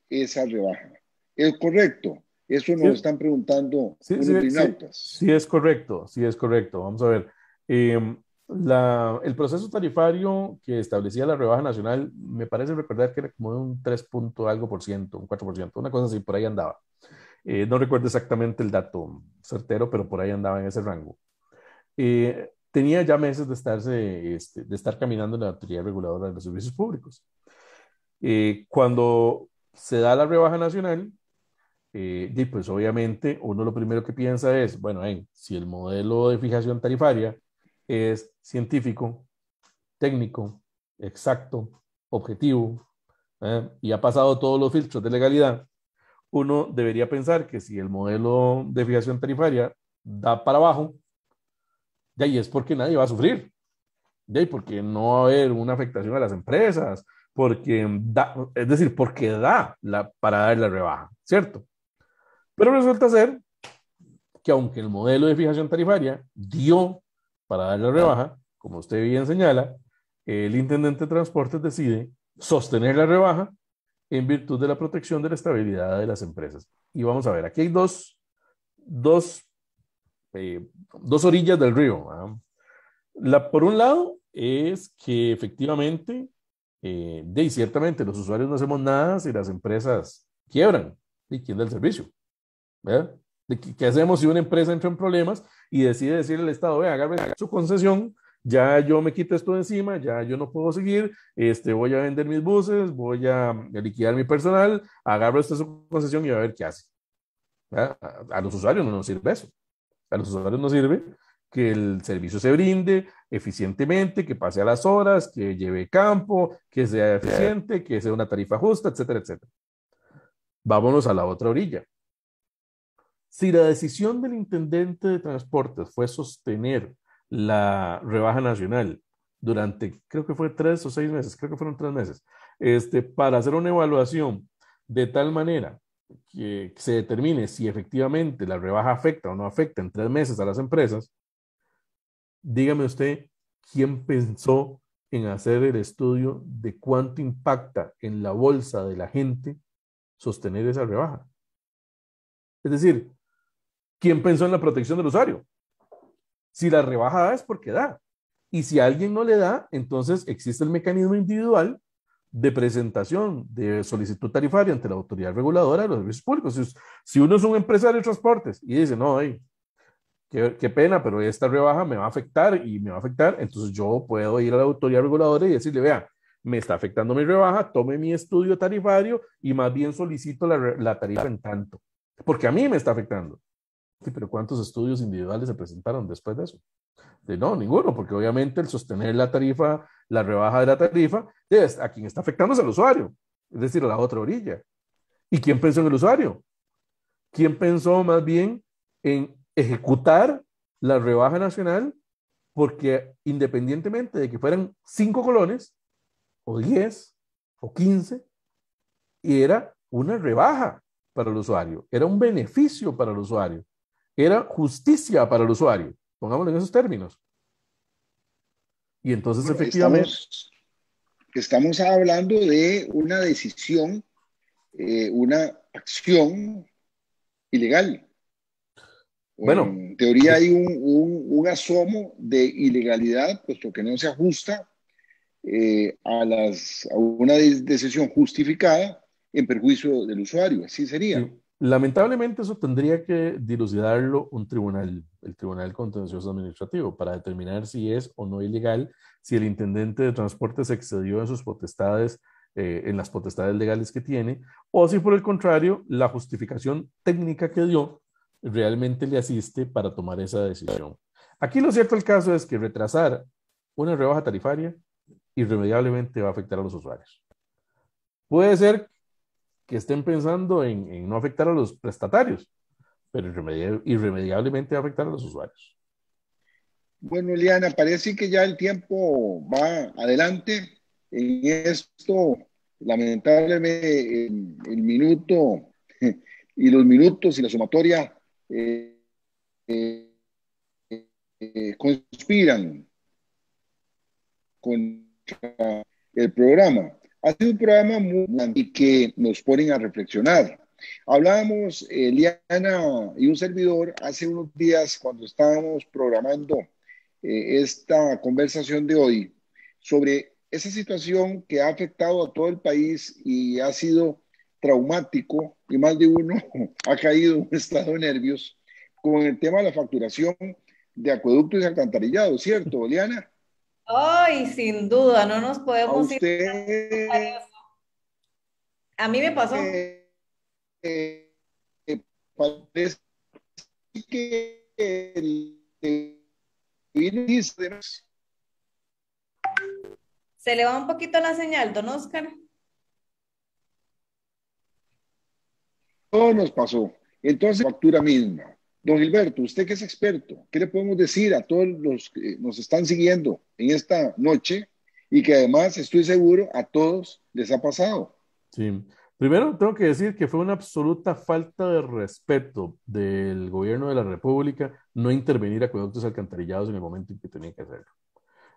Speaker 2: esa rebaja. ¿Es correcto? Eso
Speaker 3: Sí,
Speaker 2: nos están preguntando
Speaker 3: sí,
Speaker 2: unos
Speaker 3: sí, sí,
Speaker 2: brinautas.
Speaker 3: sí es correcto, sí es correcto. Vamos a ver. El proceso tarifario que establecía la rebaja nacional, me parece recordar que era como de un 3 punto algo por ciento, un 4%, una cosa así, por ahí andaba. No recuerdo exactamente el dato certero, pero por ahí andaba en ese rango. Tenía ya meses de estar caminando en la Autoridad Reguladora de los Servicios Públicos. Cuando se da la rebaja nacional, y pues obviamente uno lo primero que piensa es, bueno, si el modelo de fijación tarifaria es científico, técnico, exacto, objetivo, y ha pasado todos los filtros de legalidad, uno debería pensar que si el modelo de fijación tarifaria da para abajo, de ahí es porque nadie va a sufrir, de ahí porque no va a haber una afectación a las empresas, porque da, es decir, porque da para dar la rebaja, ¿cierto? Pero resulta ser que aunque el modelo de fijación tarifaria dio para dar la rebaja, como usted bien señala, el intendente de transportes decide sostener la rebaja en virtud de la protección de la estabilidad de las empresas. Y vamos a ver, aquí hay dos, eh, dos orillas del río. Por un lado es que efectivamente, ciertamente los usuarios no hacemos nada si las empresas quiebran. ¿Y quién da el servicio? ¿Verdad? ¿Qué hacemos si una empresa entra en problemas y decide decirle al Estado, vea, agarre su concesión, ya yo me quito esto de encima, ya yo no puedo seguir, voy a vender mis buses, voy a liquidar mi personal, agarro esta su concesión y a ver qué hace? A los usuarios no nos sirve eso. A los usuarios nos sirve que el servicio se brinde eficientemente, que pase a las horas, que lleve campo, que sea eficiente, que sea una tarifa justa, etcétera, etcétera. Vámonos a la otra orilla. Si la decisión del intendente de transportes fue sostener la rebaja nacional durante, creo que fue 3 o 6 meses, creo que fueron 3 meses, para hacer una evaluación de tal manera que se determine si efectivamente la rebaja afecta o no afecta en 3 meses a las empresas, dígame usted, ¿quién pensó en hacer el estudio de cuánto impacta en la bolsa de la gente sostener esa rebaja? Es decir, ¿quién pensó en la protección del usuario? Si la rebaja da es porque da. Y si a alguien no le da, entonces existe el mecanismo individual de presentación de solicitud tarifaria ante la autoridad reguladora de los servicios públicos. Si uno es un empresario de transportes y dice, no, qué pena, pero esta rebaja me va a afectar y me va a afectar, entonces yo puedo ir a la autoridad reguladora y decirle, vea, me está afectando mi rebaja, tome mi estudio tarifario y más bien solicito la tarifa en tanto, porque a mí me está afectando. Sí, pero ¿cuántos estudios individuales se presentaron después de eso? No, ninguno, porque obviamente el sostener la tarifa, la rebaja de la tarifa, a quien está afectando es al usuario, es decir, a la otra orilla. ¿Y quién pensó en el usuario? ¿Quién pensó más bien en ejecutar la rebaja nacional? Porque independientemente de que fueran 5 colones, o 10, o 15, era una rebaja para el usuario, era un beneficio para el usuario, era justicia para el usuario, pongámoslo en esos términos. Y entonces
Speaker 2: Bueno,
Speaker 3: efectivamente,
Speaker 2: estamos hablando de una decisión, una acción ilegal.
Speaker 3: bueno,
Speaker 2: En teoría hay un asomo de ilegalidad, puesto que no se ajusta a una decisión justificada en perjuicio del usuario. Así sería.
Speaker 3: sí, lamentablemente eso tendría que dilucidarlo un tribunal, el Tribunal Contencioso Administrativo, para determinar si es o no ilegal, si el intendente de transporte se excedió en sus potestades en las potestades legales que tiene, o si por el contrario, la justificación técnica que dio realmente le asiste para tomar esa decisión. Aquí lo cierto del caso es que retrasar una rebaja tarifaria irremediablemente va a afectar a los usuarios. Puede ser que estén pensando en no afectar a los prestatarios, pero irremediablemente va a afectar a los usuarios.
Speaker 2: Bueno, Liana, parece que ya el tiempo va adelante. En esto, lamentablemente, el minuto y los minutos y la sumatoria eh, eh, conspiran contra el programa. Ha sido un programa muy y que nos ponen a reflexionar. Hablábamos, Liana y un servidor, hace unos días cuando estábamos programando esta conversación de hoy sobre esa situación que ha afectado a todo el país y ha sido traumático y más de uno ha caído en un estado de nervios con el tema de la facturación de acueductos y alcantarillados, ¿cierto, Liana?
Speaker 1: Ay, sin duda, no nos
Speaker 2: A
Speaker 1: podemos ir.
Speaker 2: usted
Speaker 1: A mí me pasó.
Speaker 2: eh, parece que
Speaker 1: Se le va un poquito la señal, don Oscar.
Speaker 2: todo nos pasó. Entonces, factura misma. Don Gilberto, usted que es experto, ¿qué le podemos decir a todos los que nos están siguiendo en esta noche y que además estoy seguro a todos les ha pasado?
Speaker 3: Sí. Primero, tengo que decir que fue una absoluta falta de respeto del gobierno de la República no intervenir a acueductos alcantarillados en el momento en que tenía que hacerlo.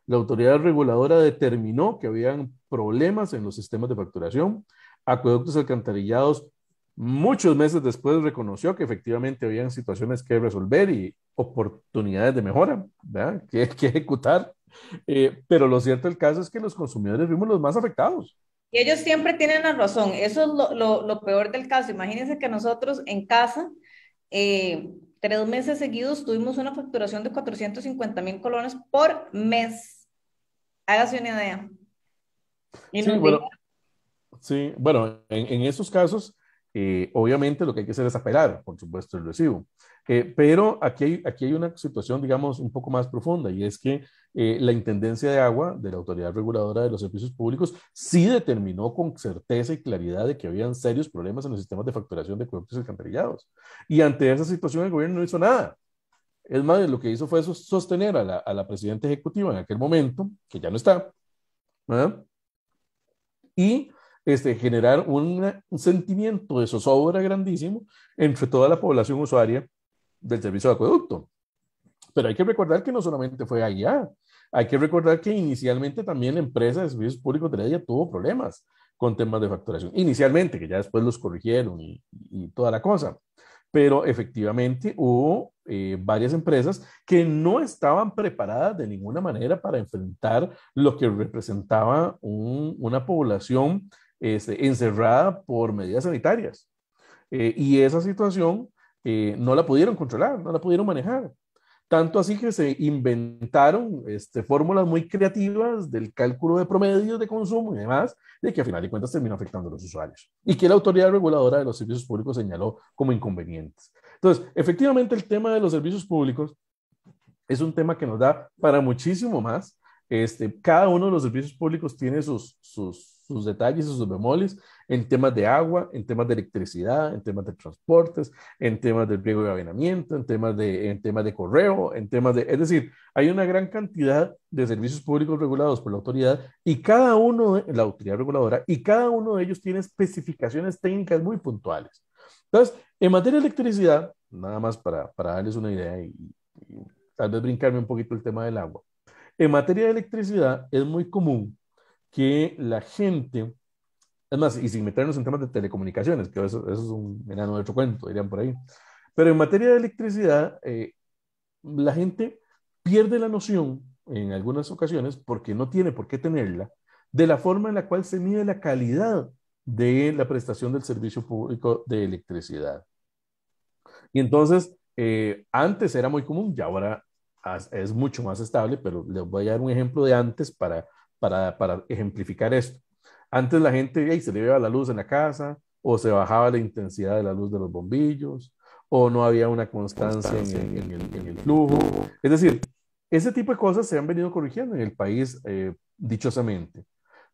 Speaker 3: La autoridad reguladora determinó que habían problemas en los sistemas de facturación. Acueductos alcantarillados, muchos meses después, reconoció que efectivamente habían situaciones que resolver y oportunidades de mejora, ¿verdad? Que ejecutar. Pero lo cierto del caso es que los consumidores fuimos los más afectados.
Speaker 1: Y ellos siempre tienen la razón. Eso es lo peor del caso. Imagínense que nosotros en casa, 3 meses seguidos, tuvimos una facturación de 450,000 colones por mes. Hágase una idea. Y
Speaker 3: Sí,
Speaker 1: nos
Speaker 3: bueno,
Speaker 1: dijeron,
Speaker 3: sí, bueno, en esos casos, obviamente lo que hay que hacer es apelar, por supuesto, el recibo. Pero aquí hay una situación, digamos, un poco más profunda, y es que la Intendencia de Agua de la Autoridad Reguladora de los Servicios Públicos sí determinó con certeza y claridad de que habían serios problemas en los sistemas de facturación de acueductos y alcantarillados. Y ante esa situación el gobierno no hizo nada. Es más, lo que hizo fue sostener a la presidenta ejecutiva en aquel momento, que ya no está, ¿verdad? Y generar un sentimiento de zozobra grandísimo entre toda la población usuaria del servicio de acueducto. Pero hay que recordar que no solamente fue allá, hay que recordar que inicialmente también la empresa de servicios públicos de Heredia tuvo problemas con temas de facturación. Inicialmente, que ya después los corrigieron y toda la cosa. Pero efectivamente hubo varias empresas que no estaban preparadas de ninguna manera para enfrentar lo que representaba una población encerrada por medidas sanitarias. Y esa situación no la pudieron controlar, no la pudieron manejar. Tanto así que se inventaron fórmulas muy creativas del cálculo de promedios de consumo y demás, de que a final de cuentas terminó afectando a los usuarios. Y que la autoridad reguladora de los servicios públicos señaló como inconvenientes. Entonces, efectivamente, el tema de los servicios públicos es un tema que nos da para muchísimo más. Cada uno de los servicios públicos tiene sus detalles y sus bemoles en temas de agua, en temas de electricidad, en temas de transportes, en temas de riego y aveniamiento, en temas de correo, es decir, hay una gran cantidad de servicios públicos regulados por la autoridad y la autoridad reguladora, y cada uno de ellos tiene especificaciones técnicas muy puntuales. Entonces, en materia de electricidad, nada más para darles una idea y tal vez brincarme un poquito el tema del agua. En materia de electricidad, es muy común que la gente, es más, y sin meternos en temas de telecomunicaciones, que eso es un enano de otro cuento, dirían por ahí, pero en materia de electricidad, la gente pierde la noción en algunas ocasiones, porque no tiene por qué tenerla, de la forma en la cual se mide la calidad de la prestación del servicio público de electricidad. Y entonces, antes era muy común y ahora es mucho más estable, pero les voy a dar un ejemplo de antes para ejemplificar esto. Antes la gente se le iba la luz en la casa, o se bajaba la intensidad de la luz de los bombillos, o no había una constancia en el flujo. Es decir, ese tipo de cosas se han venido corrigiendo en el país, dichosamente.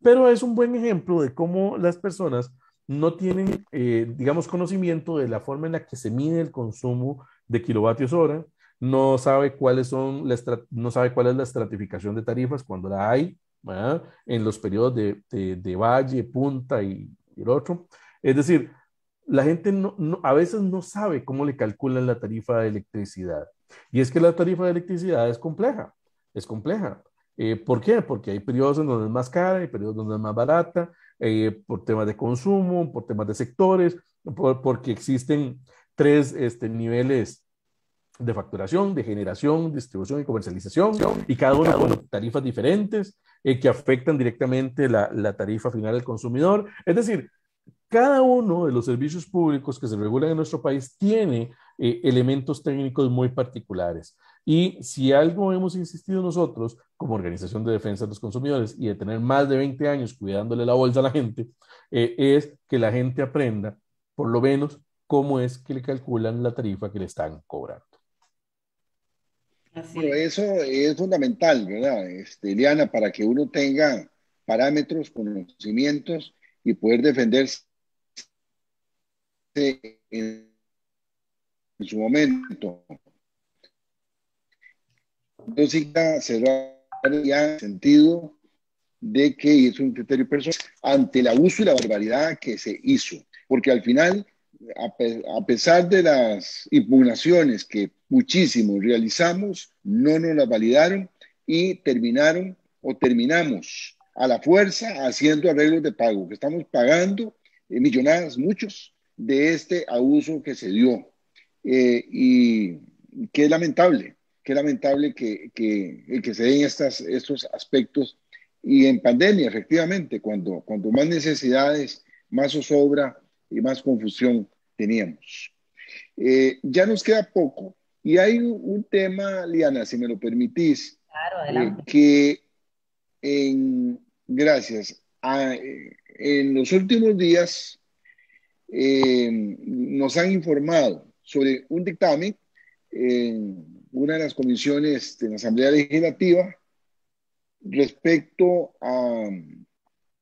Speaker 3: Pero es un buen ejemplo de cómo las personas no tienen, digamos, conocimiento de la forma en la que se mide el consumo de kilovatios hora, no sabe no sabe cuál es la estratificación de tarifas cuando la hay, ¿verdad? En los periodos de valle, punta y el otro. Es decir, la gente a veces no sabe cómo le calculan la tarifa de electricidad. Y es que la tarifa de electricidad es compleja, es compleja. ¿Por qué? Porque hay periodos en donde es más cara, hay periodos donde es más barata, por temas de consumo, por temas de sectores, porque existen tres niveles de facturación, de generación, distribución y comercialización, y cada uno con tarifas diferentes que afectan directamente la tarifa final del consumidor. Es decir, cada uno de los servicios públicos que se regulan en nuestro país tiene elementos técnicos muy particulares. Y si algo hemos insistido nosotros como Organización de Defensa de los Consumidores y de tener más de 20 años cuidándole la bolsa a la gente, es que la gente aprenda, por lo menos, cómo es que le calculan la tarifa que le están cobrando.
Speaker 1: Así
Speaker 2: Bueno,
Speaker 1: es.
Speaker 2: eso es fundamental, ¿verdad? Eliana, para que uno tenga parámetros, conocimientos y poder defenderse en su momento. Entonces, ya cerrar ya en el sentido de que es un criterio personal ante el abuso y la barbaridad que se hizo. Porque al final, a pesar de las impugnaciones que muchísimos realizamos, no nos las validaron y terminamos a la fuerza haciendo arreglos de pago, que estamos pagando millonadas, muchos, de este abuso que se dio. Y que es lamentable, que se den estos aspectos y en pandemia, efectivamente, cuando más necesidades, más zozobra y más confusión teníamos. Ya nos queda poco y hay un tema, Liana, si me lo permitís,
Speaker 1: Claro, adelante.
Speaker 2: que gracias en los últimos días nos han informado sobre un dictamen en una de las comisiones de la Asamblea Legislativa respecto a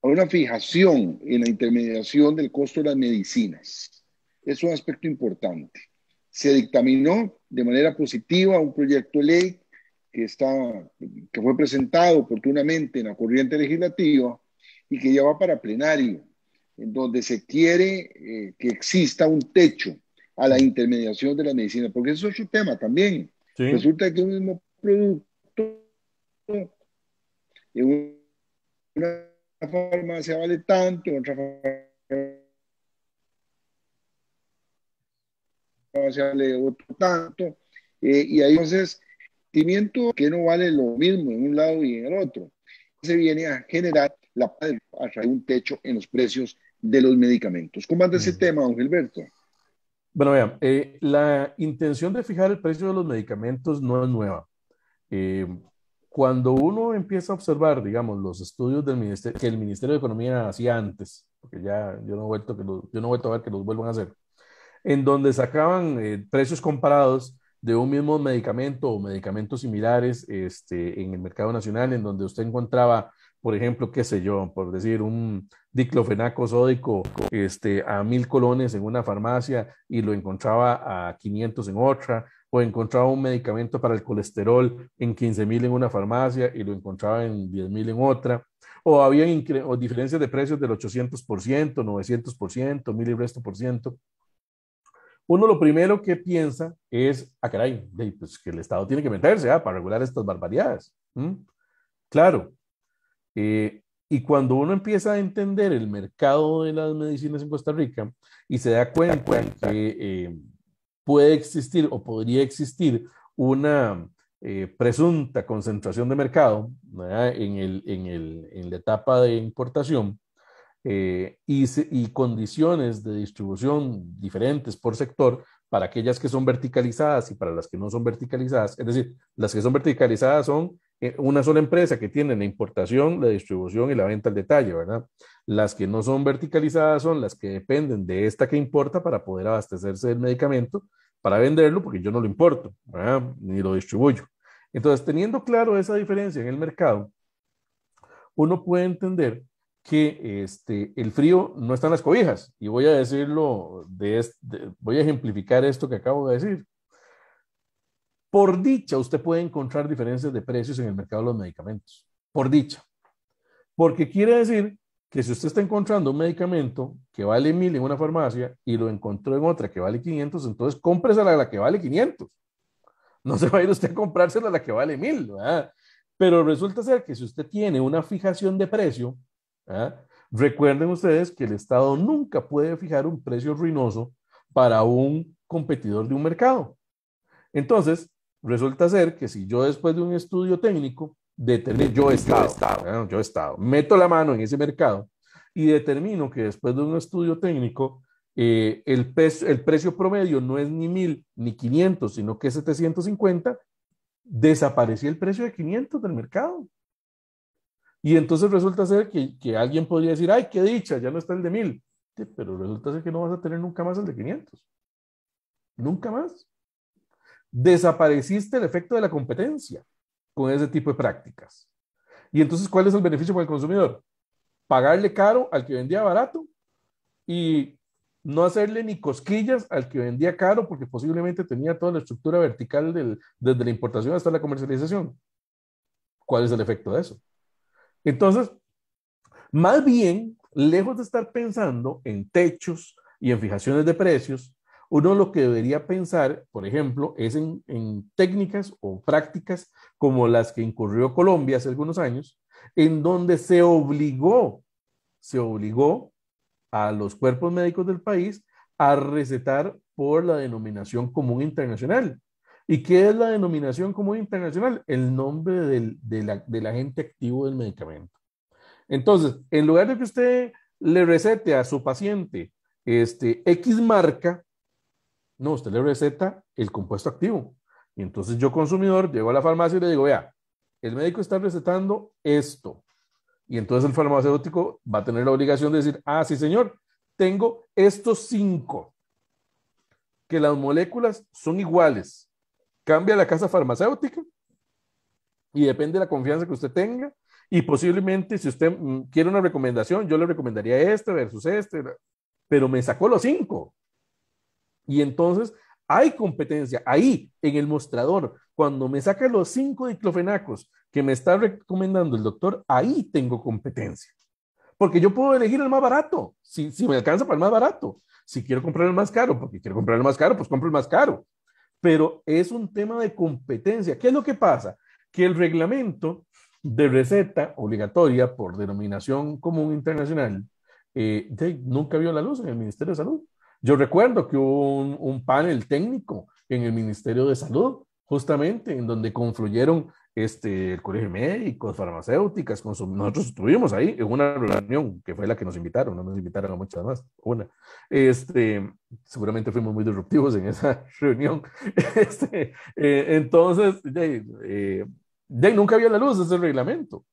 Speaker 2: una fijación en la intermediación del costo de las medicinas. Es un aspecto importante. Se dictaminó de manera positiva un proyecto de ley que fue presentado oportunamente en la corriente legislativa y que ya va para plenario, en donde se quiere que exista un techo a la intermediación de la medicina, porque eso es otro tema también.
Speaker 3: Sí.
Speaker 2: Resulta que un mismo producto en una farmacia vale tanto, en otra farmacia vale otro tanto, y ahí entonces, sentimiento que no vale lo mismo en un lado y en el otro. Se viene a generar a traer un techo en los precios de los medicamentos. ¿Cómo anda ese tema, don Gilberto?
Speaker 3: Bueno, vean, la intención de fijar el precio de los medicamentos no es nueva. Eh, Cuando uno empieza a observar, digamos, los estudios del ministerio, que el Ministerio de Economía hacía antes, porque ya yo no he vuelto a ver que los vuelvan a hacer, en donde sacaban precios comparados de un mismo medicamento o medicamentos similares en el mercado nacional, en donde usted encontraba, por ejemplo, qué sé yo, por decir, un diclofenaco sódico a 1.000 colones en una farmacia y lo encontraba a 500 en otra, o encontraba un medicamento para el colesterol en 15.000 en una farmacia y lo encontraba en 10.000 en otra, o había diferencias de precios del 800%, 900%, 1.000 y resto por ciento. Uno lo primero que piensa es, caray, pues que el Estado tiene que meterse para regular estas barbaridades. ¿Mm? Claro. Y cuando uno empieza a entender el mercado de las medicinas en Costa Rica y se da cuenta que puede existir o podría existir una presunta concentración de mercado, ¿verdad? En la etapa de importación, y condiciones de distribución diferentes por sector para aquellas que son verticalizadas y para las que no son verticalizadas. Es decir, las que son verticalizadas son una sola empresa que tiene la importación, la distribución y la venta al detalle, ¿verdad? Las que no son verticalizadas son las que dependen de esta que importa para poder abastecerse del medicamento, para venderlo, porque yo no lo importo, ¿verdad? Ni lo distribuyo. Entonces, teniendo claro esa diferencia en el mercado, uno puede entender que el frío no está en las cobijas. Y voy a decirlo, voy a ejemplificar esto que acabo de decir. Por dicha, usted puede encontrar diferencias de precios en el mercado de los medicamentos. Por dicha. Porque quiere decir que si usted está encontrando un medicamento que vale 1,000 en una farmacia y lo encontró en otra que vale 500, entonces cómpresela a la que vale 500. No se va a ir usted a comprársela a la que vale 1,000, ¿verdad? Pero resulta ser que si usted tiene una fijación de precio, ¿verdad? Recuerden ustedes que el Estado nunca puede fijar un precio ruinoso para un competidor de un mercado. Entonces, resulta ser que si yo después de un estudio técnico determino, yo Estado, meto la mano en ese mercado y determino que después de un estudio técnico el precio promedio no es ni 1,000 ni 500, sino que es 750, desapareció el precio de 500 del mercado. Y entonces resulta ser que alguien podría decir, ay, qué dicha, ya no está el de 1,000. Sí, pero resulta ser que no vas a tener nunca más el de 500. Nunca más. Desapareciste el efecto de la competencia con ese tipo de prácticas. Y entonces, ¿cuál es el beneficio para el consumidor? Pagarle caro al que vendía barato y no hacerle ni cosquillas al que vendía caro porque posiblemente tenía toda la estructura vertical desde la importación hasta la comercialización. ¿Cuál es el efecto de eso? Entonces, más bien, lejos de estar pensando en techos y en fijaciones de precios, uno lo que debería pensar, por ejemplo, es en técnicas o prácticas como las que incurrió Colombia hace algunos años, en donde se obligó a los cuerpos médicos del país a recetar por la denominación común internacional. ¿Y qué es la denominación común internacional? El nombre del agente activo del medicamento. Entonces, en lugar de que usted le recete a su paciente X marca, no, usted le receta el compuesto activo. Y entonces yo, consumidor, llego a la farmacia y le digo, vea, el médico está recetando esto. Y entonces el farmacéutico va a tener la obligación de decir, ah, sí, señor, tengo estos 5, que las moléculas son iguales. Cambia la casa farmacéutica y depende de la confianza que usted tenga. Y posiblemente, si usted quiere una recomendación, yo le recomendaría este versus este, pero me sacó los 5. Y entonces hay competencia ahí en el mostrador. Cuando me saca los 5 diclofenacos que me está recomendando el doctor, ahí tengo competencia. Porque yo puedo elegir el más barato, si me alcanza para el más barato. Si quiero comprar el más caro, porque quiero comprar el más caro, pues compro el más caro. Pero es un tema de competencia. ¿Qué es lo que pasa? Que el reglamento de receta obligatoria por denominación común internacional nunca vio la luz en el Ministerio de Salud. Yo recuerdo que hubo un panel técnico en el Ministerio de Salud, justamente en donde confluyeron el Colegio de Médicos, farmacéuticas, nosotros estuvimos ahí en una reunión que fue la que nos invitaron, no nos invitaron a muchas más, una. Seguramente fuimos muy disruptivos en esa reunión. Entonces, nunca vio la luz ese reglamento.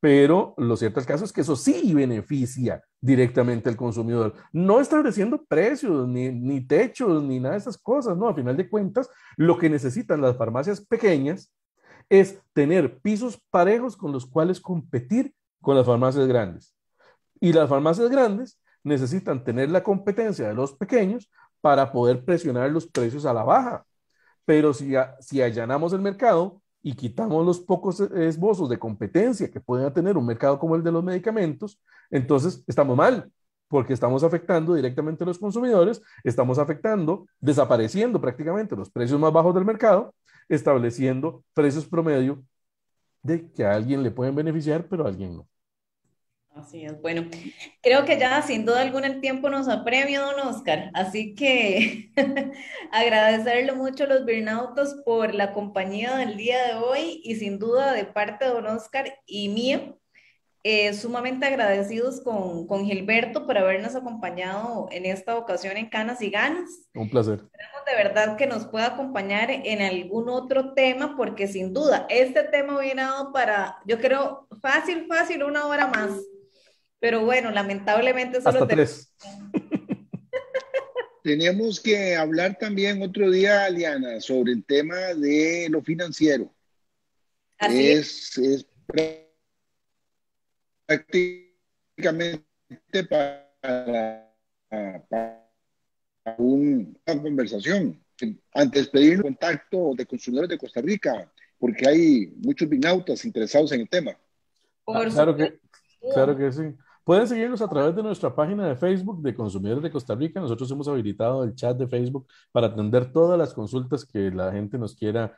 Speaker 3: Pero lo cierto del caso es que eso sí beneficia directamente al consumidor, no estableciendo precios, ni techos, ni nada de esas cosas, no, a final de cuentas, lo que necesitan las farmacias pequeñas es tener pisos parejos con los cuales competir con las farmacias grandes. Y las farmacias grandes necesitan tener la competencia de los pequeños para poder presionar los precios a la baja. Pero si allanamos el mercado y quitamos los pocos esbozos de competencia que pueden tener un mercado como el de los medicamentos, entonces estamos mal, porque estamos afectando directamente a los consumidores, estamos desapareciendo prácticamente los precios más bajos del mercado, estableciendo precios promedio de que a alguien le pueden beneficiar, pero a alguien no.
Speaker 1: Así es, bueno, creo que ya sin duda alguna el tiempo nos apremia, don Oscar, así que agradecerle mucho a los Burnautas por la compañía del día de hoy y sin duda de parte de don Oscar y mío, sumamente agradecidos con Gilberto por habernos acompañado en esta ocasión en Canas y Ganas.
Speaker 3: Un placer.
Speaker 1: Esperamos de verdad que nos pueda acompañar en algún otro tema, porque sin duda este tema hubiera dado para, yo creo, fácil, fácil, una hora más. Pero bueno, lamentablemente solo
Speaker 3: Hasta
Speaker 1: tenemos...
Speaker 3: tres.
Speaker 2: Tenemos que hablar también otro día, Liana, sobre el tema de lo financiero.
Speaker 1: Así es.
Speaker 2: Es prácticamente para una conversación. Antes pedir contacto de consumidores de Costa Rica, porque hay muchos binautas interesados en el tema.
Speaker 3: Ah,
Speaker 1: Por supuesto.
Speaker 3: claro que sí. Pueden seguirnos a través de nuestra página de Facebook de Consumidores de Costa Rica. Nosotros hemos habilitado el chat de Facebook para atender todas las consultas que la gente nos quiera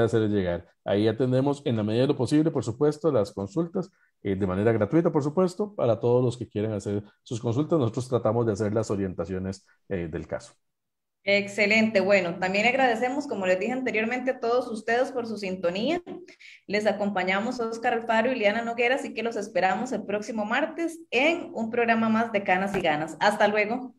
Speaker 3: hacer llegar. Ahí atendemos en la medida de lo posible, por supuesto, las consultas de manera gratuita, por supuesto, para todos los que quieren hacer sus consultas. Nosotros tratamos de hacer las orientaciones del caso.
Speaker 1: Excelente. Bueno, también agradecemos, como les dije anteriormente, a todos ustedes por su sintonía. Les acompañamos Oscar Alfaro y Liana Noguera, así que los esperamos el próximo martes en un programa más de Canas y Ganas. Hasta luego.